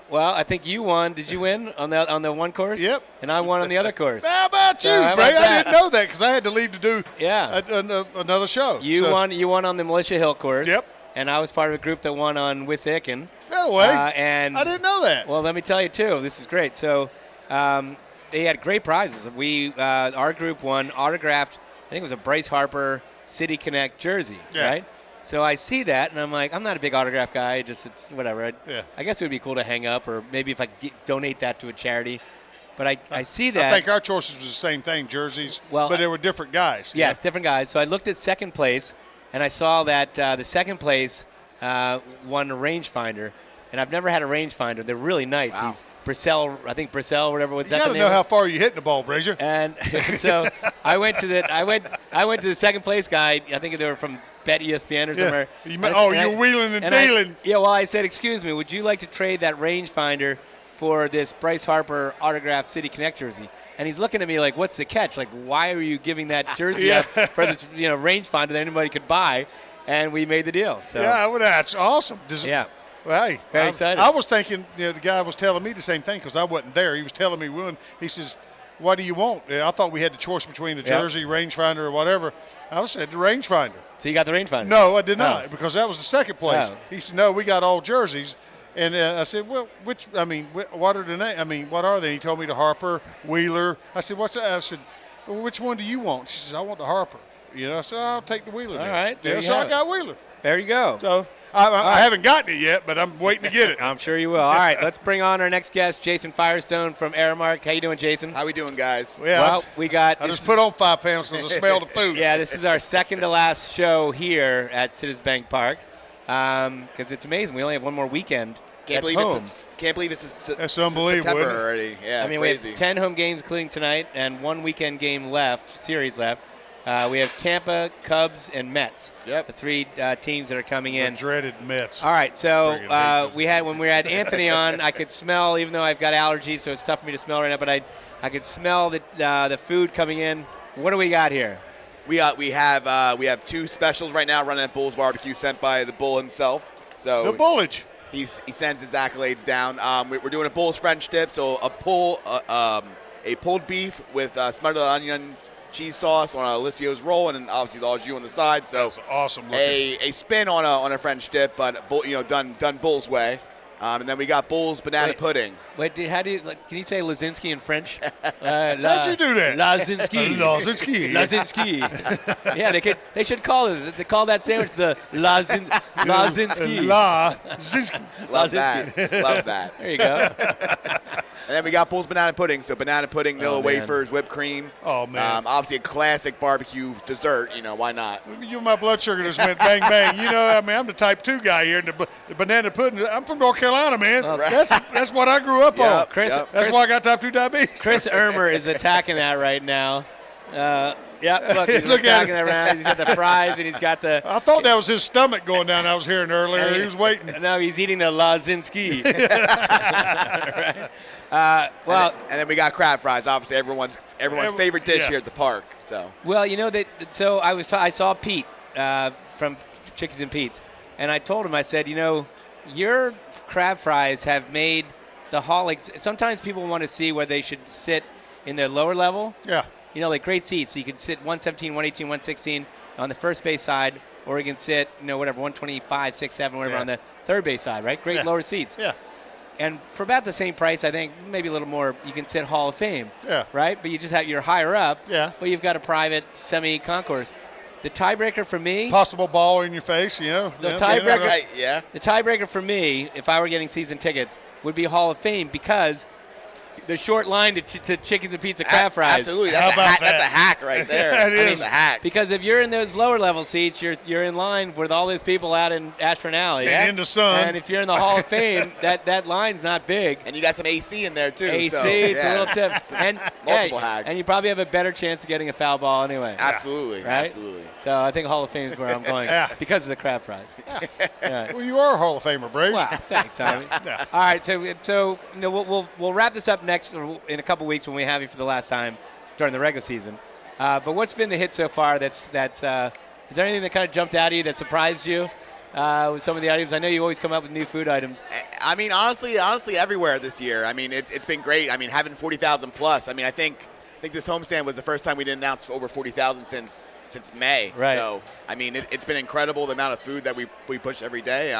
Well, I think you won. Did you win on the one course? Yep. And I won on the other course. How about you, Bray? I didn't know that because I had to leave to do another show. You won on the Militia Hill course. Yep. And I was part of a group that won on Wissahickon. No way. And I didn't know that. Well, let me tell you, too. This is great. So they had great prizes. Our group won autographed, I think it was a Bryce Harper City Connect jersey, right? So I see that, and I'm like, I'm not a big autograph guy. It's whatever. I guess it would be cool to hang up, or maybe if I donate that to a charity. But I see that. I think our choices was the same thing, jerseys, but they were different guys. Yes, different guys. So I looked at second place, and I saw that the second place won a rangefinder. And I've never had a rangefinder. They're really nice. Wow. He's Brissell, I think Brissell, whatever. What's that? You got to know how far you hitting the ball, Brazier. And so I went to the second place guy. I think they were from Bet ESPN or somewhere. You're wheeling and dealing. Well, I said, excuse me, would you like to trade that rangefinder for this Bryce Harper autographed City Connect jersey? And he's looking at me like, what's the catch? Like, why are you giving that jersey up for this rangefinder that anybody could buy? And we made the deal. So that's awesome. Well, hey, very excited. I was thinking, the guy was telling me the same thing because I wasn't there. He was telling me one. He says, "What do you want?" I thought we had the choice between the jersey, rangefinder, or whatever. I said the rangefinder. So you got the rangefinder? No, I did not because that was the second place. Oh. He said, "No, we got all jerseys." And I said, "Well, what are the names? What are they?" He told me the Harper, Wheeler. I said, "What's that?" I said, "Well, which one do you want?" She says, "I want the Harper." I said, "I'll take the Wheeler." All right, so I got Wheeler. There you go. So I haven't gotten it yet, but I'm waiting to get it. I'm sure you will. All right, let's bring on our next guest, Jason Firestone from Aramark. How you doing, Jason? How we doing, guys? Well, I just put on 5 pounds because I smelled the food. Yeah, this is our second to last show here at Citizens Bank Park because it's amazing. We only have one more weekend. Can't believe it's That's unbelievable, September already. Yeah, we have 10 home games including tonight and one weekend game series left. We have Tampa, Cubs, and Mets. Yep. The 3 teams that are coming in. The dreaded Mets. All right, so when we had Anthony on, I could smell, even though I've got allergies, so it's tough for me to smell right now, but I could smell the food coming in. What do we got here? We have 2 specials right now running at Bull's Barbecue sent by the Bull himself. So the Bullage. He sends his accolades down. We're doing a Bull's French dip, so a pulled beef with smothered onions, cheese sauce on Alessio's roll, and then obviously the au jus on the side. So that's awesome looking. A spin on a French dip, but done Bull's way. And then we got Bull's banana pudding. Wait, can you say Lazinski in French? How'd you do that? Lazinski. Lazinski. Yeah, they should call it. They call that sandwich the Lazinski. Lazinski. Love that. There you go. And then we got Bull's banana pudding. So banana pudding, vanilla wafers, whipped cream. Oh, man. Obviously a classic barbecue dessert. Why not? My blood sugar just went bang, bang. I'm the type 2 guy here. And the banana pudding, I'm from North Carolina, man. That's what I grew up on. That's why I got type 2 diabetes. Chris Ermer is attacking that right now. Look, he's attacking that around. He's got the fries and he's got the. I thought that was his stomach going down. I was hearing earlier. He was waiting. No, he's eating the Lazinski. Right. And then we got crab fries. Obviously, everyone's everyone's favorite dish here at the park. So. Well, so I saw Pete from Chickies and Pete's, and I told him, I said, your crab fries have made the hall. Like sometimes people want to see where they should sit in their lower level. Yeah. Like great seats. So you can sit 117, 118, 116 on the first base side, or you can sit, 125, 6, 7, whatever on the third base side, right? Great lower seats. Yeah. And for about the same price, I think, maybe a little more, you can sit Hall of Fame. Yeah. Right? But you're higher up. Yeah. But you've got a private semi-concourse. The tiebreaker for me. Possible ball in your face, The tiebreaker. The tiebreaker for me, if I were getting season tickets, would be Hall of Fame because the short line to Chickens and Pizza crab fries. Absolutely. That's a hack right there. That is a hack. Because if you're in those lower level seats, you're in line with all those people out in Ashford Alley. And in the sun. And if you're in the Hall of Fame, that line's not big. And you got some AC in there too. AC, so, it's a little tip. And multiple hacks. And you probably have a better chance of getting a foul ball anyway. Absolutely. Right? Absolutely. So I think Hall of Fame is where I'm going because of the crab fries. Well, you are a Hall of Famer, Brave. Wow, thanks, Tommy. All right, so we'll wrap this up next in a couple weeks when we have you for the last time during the regular season. But what's been the hit so far? Is there anything that kind of jumped out at you that surprised you with some of the items? I know you always come up with new food items. I mean, honestly, everywhere this year. I mean, it's been great. I mean, having 40,000 plus. I mean, I think this homestand was the first time we didn't announce over 40,000 since May. Right. So, I mean, it's been incredible the amount of food that we push every day.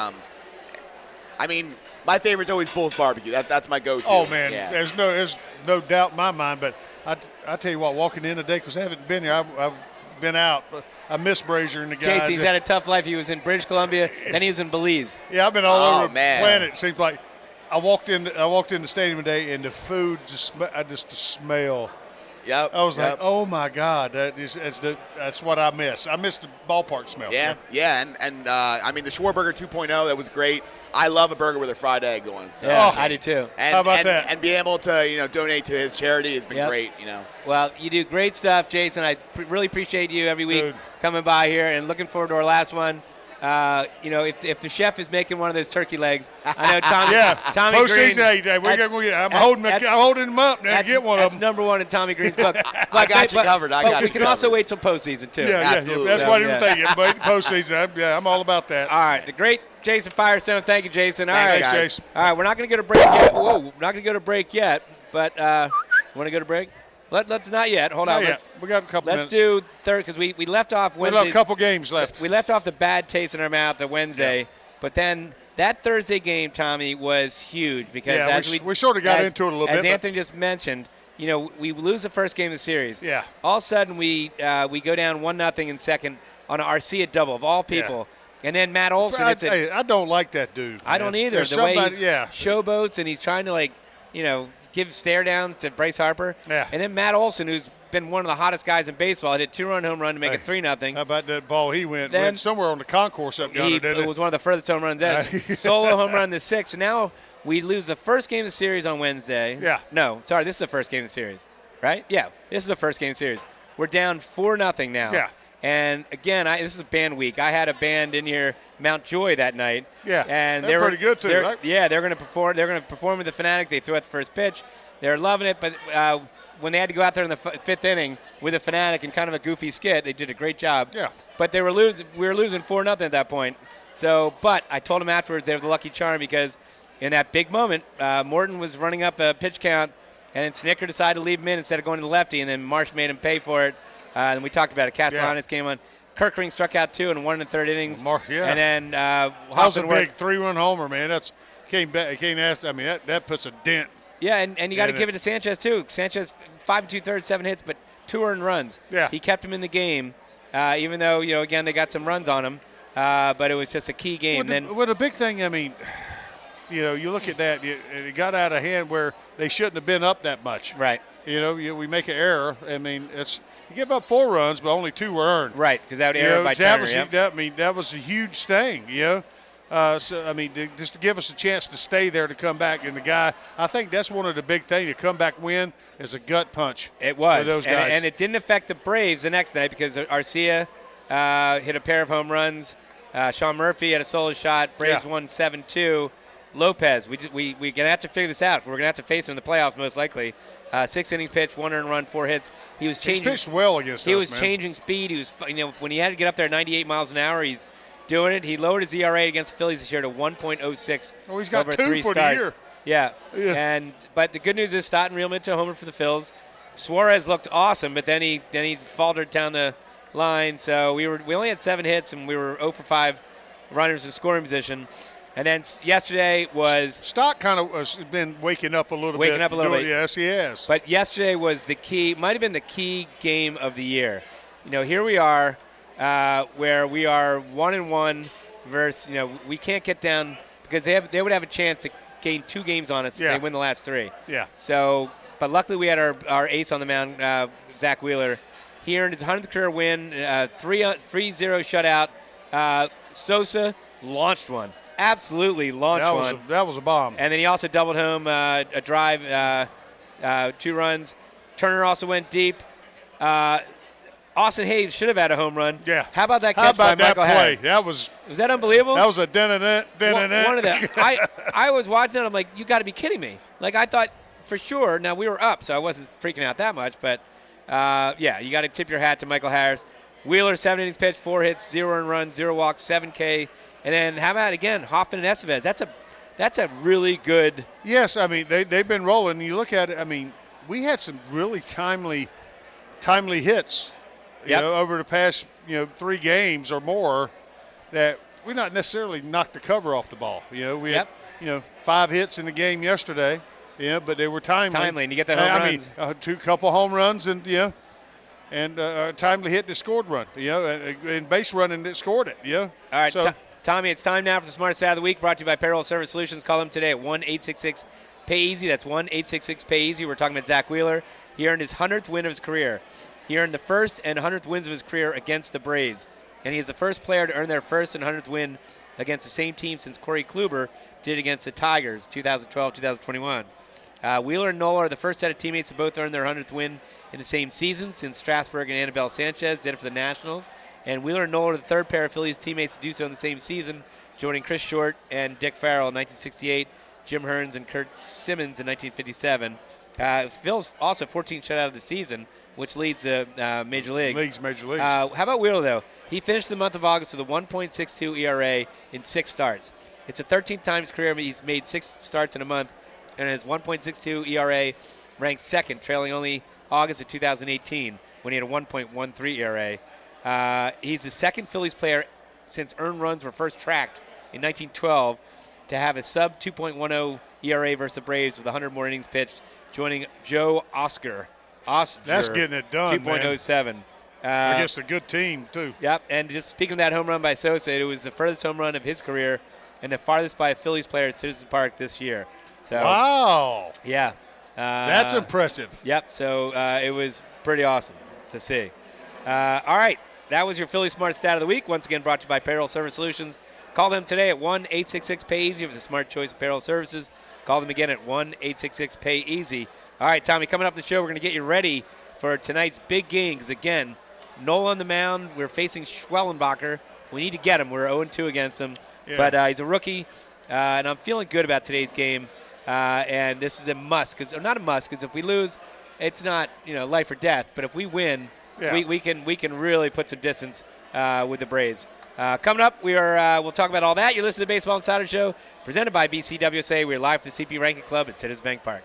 I mean, my favorite's always Bull's Barbecue. That's my go-to. Oh, man, there's no doubt in my mind. But I tell you what, walking in today, because I haven't been here, I've been out. But I miss Brazer and the guys. Casey, he's had a tough life. He was in British Columbia, then he was in Belize. Yeah, I've been all over the planet. It seems like I walked in the stadium today, and the food the smell. Yep. I was like, oh my God, that's what I miss. I miss the ballpark smell. Yeah, and I mean the Schwarberger 2.0, that was great. I love a burger with a fried egg going. So. Yeah, I do too. And, how about that? And being able to donate to his charity has been great. Well, you do great stuff, Jason. I really appreciate you every week coming by here, and looking forward to our last one. If the chef is making one of those turkey legs, I know Tommy Greene. I'm holding him up now to get one of them. That's number one in Tommy Greene's book. I got you covered. We can also wait till postseason too. Yeah, absolutely. That's what I'm thinking. But postseason, I'm all about that. All right, the great Jason Firestone. Thank you, Jason. All right, guys. Jason. All right, we're not going to go to break yet. Whoa, we're not going to go to break yet. But want to go to break? Let's not yet. Hold on. We got a couple minutes. Let's do third because we left off Wednesday. We have a couple games left. We left off the bad taste in our mouth at Wednesday, but then that Thursday game, Tommy, was huge because we sort of got into it a little bit. As Anthony just mentioned, we lose the first game of the series. Yeah. All of a sudden we go down 1-0 in second on an Arcia double of all people. Yeah. And then Matt Olson. I don't like that dude. I don't either. There's the way he showboats and he's trying to give stare downs to Bryce Harper. Yeah. And then Matt Olson, who's been one of the hottest guys in baseball, hit a 2-run home run to make it 3-0. How about that ball he went somewhere on the concourse up yonder, didn't it? It was one of the furthest home runs ever. Solo home run in the sixth. Now we lose the first game of the series on Wednesday. Yeah. No, sorry, this is the first game of the series, right? Yeah, this is the first game of the series. We're down 4-0 now. Yeah. And again, this is a band week. I had a band in here, Mount Joy, that night. Yeah, and they're pretty good too, right? Yeah, they're going to perform. They're going to perform with the Fanatic. They threw out the first pitch. They're loving it, but when they had to go out there in the fifth inning with a Fanatic and kind of a goofy skit, they did a great job. Yeah. But we were losing 4-0 at that point. So, but I told them afterwards they were the lucky charm because in that big moment, Morton was running up a pitch count, and then Snicker decided to leave him in instead of going to the lefty, and then Marsh made him pay for it. And we talked about it. Castellanos came on. Kirkring struck out 2 in 1 1/3 innings. And then that was a big 3-run homer, man. That's came back. Can't ask. I mean, that puts a dent. Yeah, and you got to give it to Sanchez too. Sanchez 5 2/3, 7 hits, but 2 earned runs. Yeah, he kept him in the game, even though again they got some runs on him. But it was just a key game. Well, the big thing, I mean, you look at that. It got out of hand where they shouldn't have been up that much. Right. We make an error. I mean, you give up 4 runs, but only 2 were earned. Right, because that error by Turner. That was a huge thing. So I mean, just to give us a chance to stay there to come back, and the guy, I think that's one of the big things to come back win is a gut punch. It was, for those guys. And it didn't affect the Braves the next night because Arcia hit a pair of home runs. Sean Murphy had a solo shot. Braves won 7-2. Lopez, we're gonna have to figure this out. We're gonna have to face him in the playoffs most likely. 6 innings pitched, 1 earned run, 4 hits. He was changing. He's pitched well against us, He was man. changing speed. He was, when he had to get up there 98 miles an hour, he's doing it. He lowered his ERA against the Phillies this year to 1.06. Oh, he's got over 2 3 for starts. the year. Yeah. But the good news is Stoughton reeled him into a homer for the Phils. Suarez looked awesome, but then he faltered down the line. So we only had 7 hits, and we were 0 for 5 runners in scoring position. And then yesterday was Stock kind of has been waking up a little bit. Waking up a little bit. Yes, he has. But yesterday was might have been the key game of the year. Here we are, where we are 1-1 versus. We can't get down because they would have a chance to gain 2 games on us if they win the last 3. Yeah. So, but luckily we had our ace on the mound, Zach Wheeler. He earned his 100th career win, 3-0 shutout. Sosa launched one. Absolutely launched one. That was a bomb. And then he also doubled home a drive, 2 runs. Turner also went deep. Austin Hayes should have had a home run. Yeah. How about that catch by Michael Harris? That was that unbelievable? That was a one of them. I was watching it. I'm like, you got to be kidding me. Like, I thought for sure. Now, we were up, so I wasn't freaking out that much. But, you got to tip your hat to Michael Harris. Wheeler, 7 innings pitched, 4 hits, 0 earned runs, 0 walks, 7K. And then how about, again, Hoffman and Estevez? That's a really good. Yes, I mean, they've been rolling. You look at it, I mean, we had some really timely hits, over the past, 3 games or more that we not necessarily knocked the cover off the ball. We had, 5 hits in the game yesterday, but they were timely. Timely, and you get the home runs. I mean, 2 couple home runs and, and a timely hit that scored run, and base running that scored it, All right, so, Tommy, it's time now for the Smartest Stat of the Week, brought to you by Payroll Service Solutions. Call them today at 1-866-PAY-EASY. That's 1-866-PAY-EASY. We're talking about Zach Wheeler. He earned his 100th win of his career. He earned the first and 100th wins of his career against the Braves. And he is the first player to earn their first and 100th win against the same team since Corey Kluber did against the Tigers, 2012-2021. Wheeler and Nola are the first set of teammates to both earn their 100th win in the same season since Strasburg and Anibal Sanchez did it for the Nationals. And Wheeler and Nola are the third pair of Phillies teammates to do so in the same season, joining Chris Short and Dick Farrell in 1968, Jim Hearns and Kurt Simmons in 1957. Phil's also 14 shutout of the season, which leads the Major Leagues. Major Leagues. How about Wheeler, though? He finished the month of August with a 1.62 ERA in 6 starts. It's the 13th time in his career he's made 6 starts in a month, and his 1.62 ERA ranks second, trailing only August of 2018 when he had a 1.13 ERA. He's the second Phillies player since earned runs were first tracked in 1912 to have a sub 2.10 ERA versus the Braves with 100 more innings pitched, joining Joe Oscar. That's getting it done, 2.07. Against a good team, too. Yep, and just speaking of that home run by Sosa, it was the furthest home run of his career and the farthest by a Phillies player at Citizens Park this year. So, wow. Yeah. That's impressive. Yep, so it was pretty awesome to see. All right, that was your Philly Smart Stat of the Week. Once again, brought to you by Payroll Service Solutions. Call them today at 1-866-PAY-EASY for the smart choice of payroll services. Call them again at 1-866-PAY-EASY. All right, Tommy, coming up in the show, we're going to get you ready for tonight's big game because, again, Nola on the mound. We're facing Schwellenbacher. We need to get him. We're 0-2 against him. Yeah. But he's a rookie, and I'm feeling good about today's game. And this is a must, not a must, because if we lose, it's not life or death. But if we win, we can really put some distance with the Braves. Coming up, we'll talk about all that. You're listening to the Baseball Insider Show, presented by BCWSA. We're live at the CP Rankin Club at Citizens Bank Park.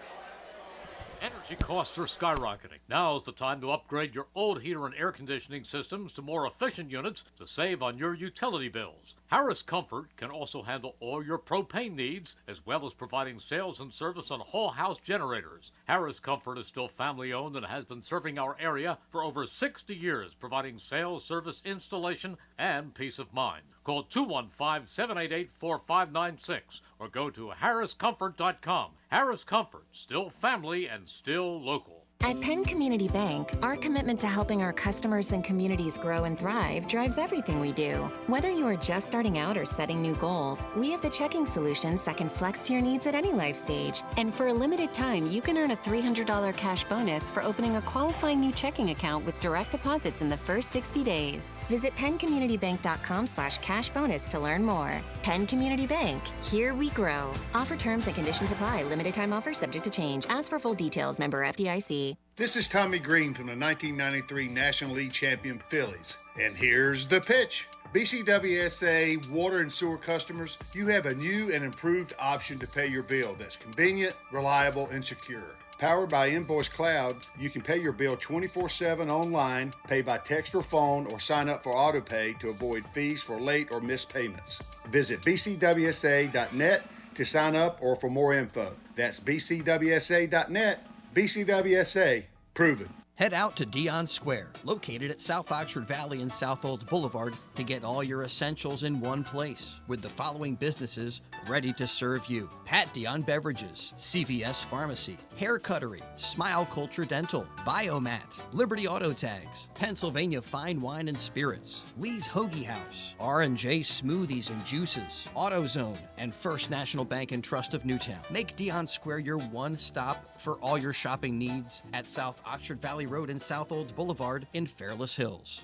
Energy costs are skyrocketing. Now is the time to upgrade your old heater and air conditioning systems to more efficient units to save on your utility bills. Harris Comfort can also handle all your propane needs, as well as providing sales and service on whole house generators. Harris Comfort is still family owned and has been serving our area for over 60 years, providing sales, service, installation, and peace of mind. Call 215-788-4596 or go to harriscomfort.com. Harris Comfort, still family and still local. At Penn Community Bank, our commitment to helping our customers and communities grow and thrive drives everything we do. Whether you are just starting out or setting new goals, we have the checking solutions that can flex to your needs at any life stage. And for a limited time, you can earn a $300 cash bonus for opening a qualifying new checking account with direct deposits in the first 60 days. Visit PennCommunityBank.com/cash bonus to learn more. Penn Community Bank, here we grow. Offer terms and conditions apply. Limited time offer subject to change. Ask for full details. Member FDIC. This is Tommy Greene from the 1993 National League champion Phillies. And here's the pitch. BCWSA water and sewer customers, you have a new and improved option to pay your bill that's convenient, reliable, and secure. Powered by Invoice Cloud, you can pay your bill 24/7 online, pay by text or phone, or sign up for AutoPay to avoid fees for late or missed payments. Visit bcwsa.net to sign up or for more info. That's bcwsa.net. BCWSA, proven. Head out to Dion Square, located at South Oxford Valley and South Olds Boulevard, to get all your essentials in one place, with the following businesses ready to serve you: Pat Dion Beverages, CVS Pharmacy, Hair Cuttery, Smile Culture Dental, Biomat, Liberty Auto Tags, Pennsylvania Fine Wine and Spirits, Lee's Hoagie House, R&J Smoothies and Juices, AutoZone, and First National Bank and Trust of Newtown. Make Dion Square your one stop for all your shopping needs at South Oxford Valley Road and South Olds Boulevard in Fairless Hills.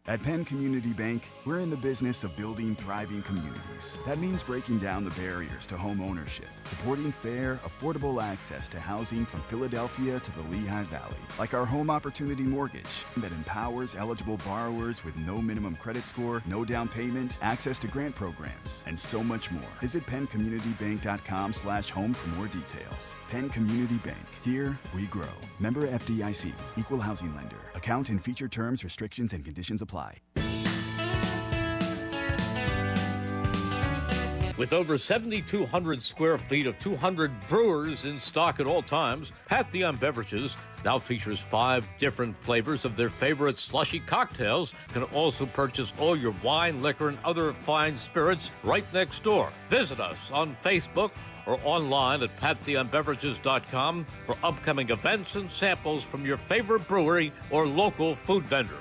At Penn Community Bank, we're in the business of building thriving communities. That means breaking down the barriers to home ownership, supporting fair, affordable access to housing from Philadelphia to the Lehigh Valley, like our Home Opportunity Mortgage that empowers eligible borrowers with no minimum credit score, no down payment, access to grant programs, and so much more. Visit PennCommunityBank.com/home for more details. Penn Community Bank. Here we grow. Member FDIC. Equal housing lender. Account and feature terms, restrictions, and conditions apply. With over 7,200 square feet of 200 brewers in stock at all times, Pat Dion Beverages now features 5 different flavors of their favorite slushy cocktails. You can also purchase all your wine, liquor, and other fine spirits right next door. Visit us on Facebook or online at patdionbeverages.com for upcoming events and samples from your favorite brewery or local food vendor.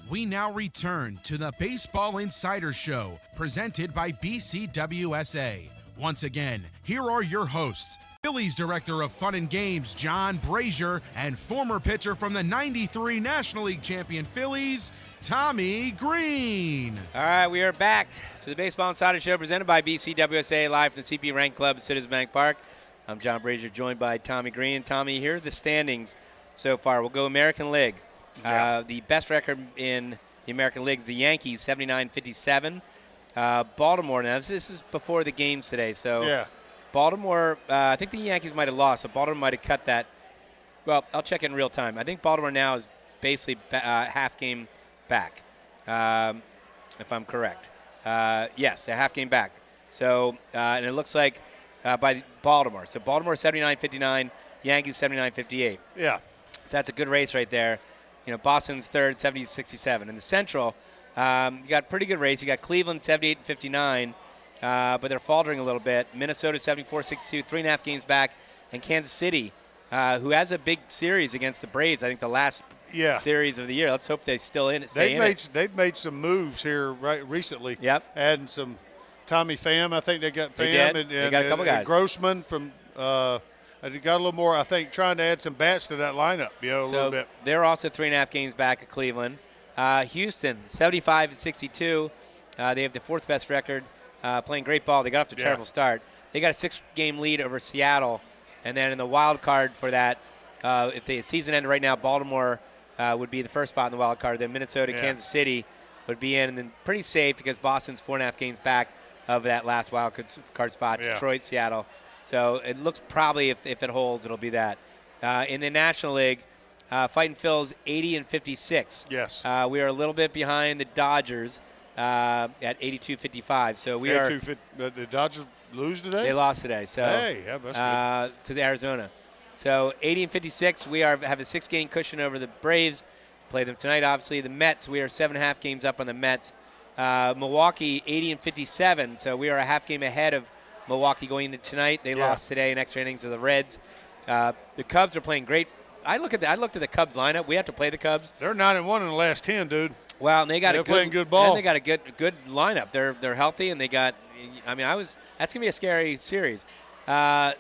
We now return to the Baseball Insider Show, presented by BCWSA. Once again, here are your hosts, Phillies Director of Fun and Games, John Brazer, and former pitcher from the 93 National League champion Phillies, Tommy Greene. All right, we are back to the Baseball Insider Show, presented by BCWSA, live from the CP Rank Club at Citizens Bank Park. I'm John Brazer, joined by Tommy Greene. Tommy, here are the standings so far. We'll go American League. The best record in the American League is the Yankees, 79-57. Baltimore, now this is before the games today, so Baltimore, I think the Yankees might have lost, so Baltimore might have cut that. Well, I'll check in real time. I think Baltimore now is basically half game back, if I'm correct. Yes, a half game back. So, and it looks like by Baltimore. So Baltimore 79-59, Yankees 79-58. Yeah. So that's a good race right there. You know, Boston's third, 70-67. In the Central, you got pretty good race. You got Cleveland 78-59, but they're faltering a little bit. Minnesota 74-62, 3.5 games back. And Kansas City, who has a big series against the Braves, I think the last series of the year. Let's hope they stay in it. They've made some moves here recently. Yep. Adding some Tommy Pham. I think they got Pham. They got a couple guys. Grossman from they got a little more, I think, trying to add some bats to that lineup, a little bit. They're also 3.5 games back at Cleveland. Houston, 75-62. They have the 4th best record, playing great ball. They got off to a terrible start. They got a 6-game lead over Seattle. And then in the wild card for that, if the season ended right now, Baltimore would be the first spot in the wild card. Then Minnesota, Kansas City would be in. And then pretty safe because Boston's 4.5 games back of that last wild card spot, Detroit, Seattle. So it looks probably, if it holds, it'll be that. In the National League, Fighting Phil's 80-56. Yes. We are a little bit behind the Dodgers at 82-55. So we are. The Dodgers lose today? They lost today. So to the Arizona. So 80-56. We have a 6-game cushion over the Braves. Play them tonight, obviously. The Mets, we are 7.5 games up on the Mets. Milwaukee 80-57. So we are a half game ahead of Milwaukee going into tonight. They lost today in extra innings to the Reds. The Cubs are playing great. I looked at the Cubs lineup. We have to play the Cubs. They're 9-1 in the last 10, dude. Well, and they're playing good ball. And they got a good lineup. They're healthy, and they got. I mean, that's gonna be a scary series. So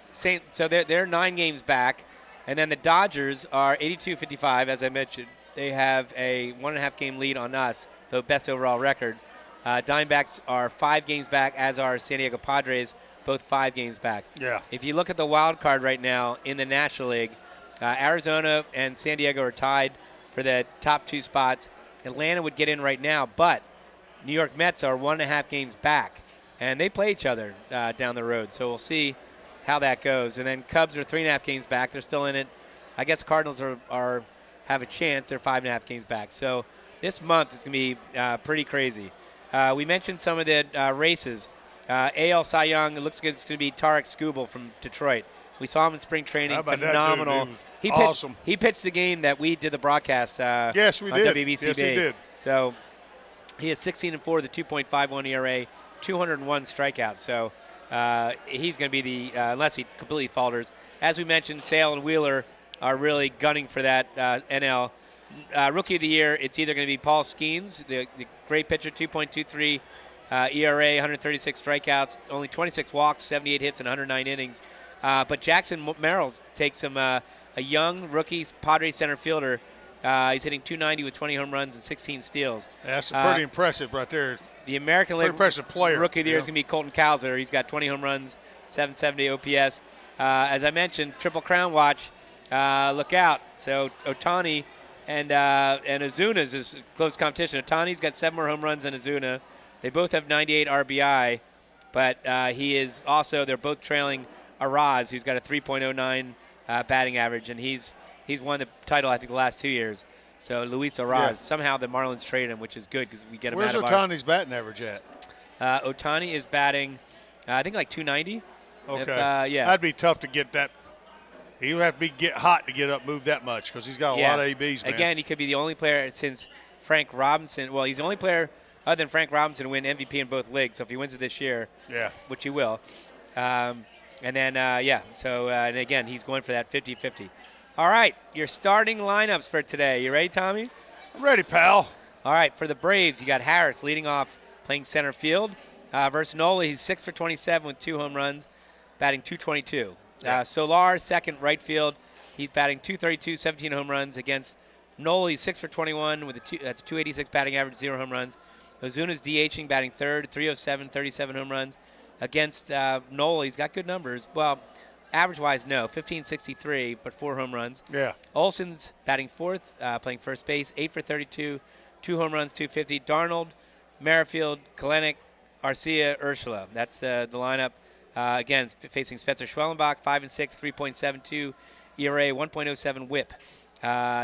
they're 9 games back, and then the Dodgers are 82-55, as I mentioned. They have a 1.5 game lead on us, the best overall record. Diamondbacks are 5 games back, as are San Diego Padres, both 5 games back. Yeah. If you look at the wild card right now in the National League, Arizona and San Diego are tied for the top 2 spots. Atlanta would get in right now, but New York Mets are 1.5 games back, and they play each other down the road. So we'll see how that goes. And then Cubs are 3.5 games back. They're still in it. I guess Cardinals have a chance. They're 5.5 games back. So this month is going to be pretty crazy. We mentioned some of the races. AL Cy Young, it looks like it's going to be Tarek Skubal from Detroit. We saw him in spring training. Phenomenal. Awesome. He pitched the game that we did the broadcast yes, we on did. WBCB. Yes, he did. So he is 16-4, the 2.51 ERA, 201 strikeouts. So he's going to be unless he completely falters. As we mentioned, Sale and Wheeler are really gunning for that NL. Rookie of the Year, it's either going to be Paul Skeens, the great pitcher, 2.23 ERA, 136 strikeouts, only 26 walks, 78 hits, and 109 innings. But Jackson Merrill takes him a young rookie Padres center fielder. He's hitting 290 with 20 home runs and 16 steals. That's pretty impressive right there. The American League impressive player. Rookie of the Year is going to be Colton Cowser. He's got 20 home runs, 770 OPS. As I mentioned, Triple Crown watch. Look out. So Ohtani and Ozuna's is close competition. Ohtani's got 7 more home runs than Ozuna. They both have 98 RBI, but he is also, they're both trailing Araz, who's got a 3.09 batting average, and he's won the title, I think, the last 2 years. So Luis Araz, somehow the Marlins traded him, which is good because we get him out of Where's Ohtani's batting average at? Ohtani is batting, I think, like 290. Okay. Yeah. That'd be tough to get that. He would have to get hot to get up, move that much because he's got a lot of ABs, man. Again, he could be the only player since Frank Robinson. Well, he's the only player other than Frank Robinson to win MVP in both leagues. So if he wins it this year, which he will. And then, and again, he's going for that 50-50. All right, your starting lineups for today. You ready, Tommy? I'm ready, pal. All right, for the Braves, you got Harris leading off, playing center field. Versus Nola, he's 6 for 27 with 2 home runs, batting .222. Solar, second, right field. He's batting .232, 17 home runs. Against Nola, he's 6 for 21 with that's .286 batting average, 0 home runs. Ozuna's DHing, batting third, .307, 37 home runs. Against Nola, he's got good numbers. Well, average-wise, no, 15.63, but 4 home runs. Yeah. Olsen's batting fourth, playing first base, 8 for 32, 2 home runs, .250. Darnold, Merrifield, Kalenic, Arcia, Urshela. That's the lineup. Again, facing Spencer Schwellenbach, 5 and 6, 3.72 ERA, 1.07 WHIP.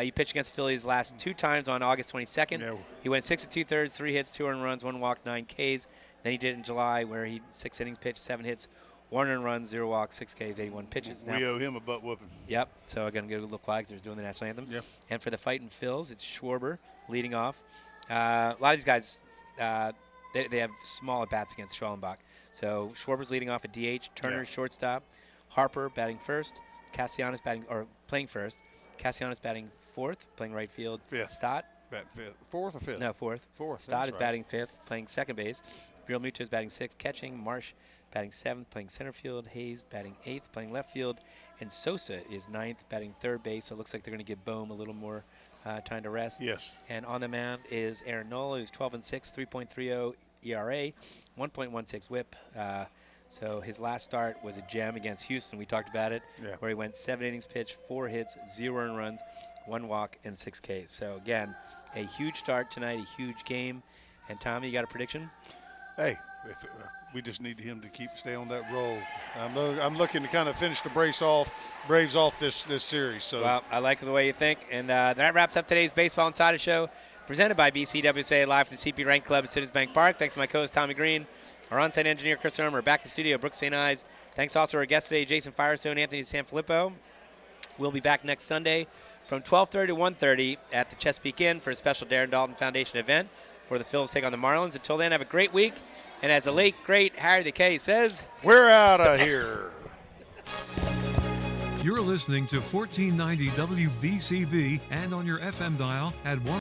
He pitched against Phillies last 2 times on August 22nd. Yeah. He went 6 2/3, 3 hits, 2 earned runs, 1 walk, 9 Ks. Then he did it in July, where he 6 innings pitched, 7 hits, 1 earned runs, 0 walks, 6 Ks, 81 pitches. We owe him a butt whooping. Yep. So again, get a little flag because they're doing the national anthem. Yep. And for the Fightin' Phils, it's Schwarber leading off. A lot of these guys, they have small at bats against Schwellenbach. So Schwarber's leading off at DH. Turner's shortstop. Harper batting first. Castellanos playing first. Castellanos batting fourth, playing right field. Fifth. Stott. Fifth. Fourth or fifth? No, fourth. Stott is batting fifth, playing second base. Real Muto is batting sixth, catching. Marsh batting seventh, playing center field. Hayes batting eighth, playing left field. And Sosa is ninth, batting third base. So it looks like they're going to give Bohm a little more time to rest. Yes. And on the mound is Aaron Nola, who's 12 and 6, 3.30 ERA, 1.16 WHIP. So his last start was a gem against Houston. We talked about it, where he went 7 innings pitched, 4 hits, 0 earned runs, 1 walk, and 6 Ks. So again, a huge start tonight, a huge game. And Tommy, you got a prediction? Hey, we just need him to stay on that roll. I'm looking to kind of finish the Braves off this series. So well, I like the way you think, and that wraps up today's Baseball Insider Show, presented by BCWSA, live from the CP Rank Club at Citizens Bank Park. Thanks to my co-host Tommy Greene, our on-site engineer Chris Hermer, back in the studio Brooks St. Ives. Thanks also to our guests today, Jason Firestone, Anthony Sanfilippo. We'll be back next Sunday from 12:30 to 1:30 at the Chesapeake Inn for a special Darren Dalton Foundation event for the Phillies take on the Marlins. Until then, have a great week, And as the late, great Harry the K says, we're out of here. You're listening to 1490 WBCB and on your FM dial at 1.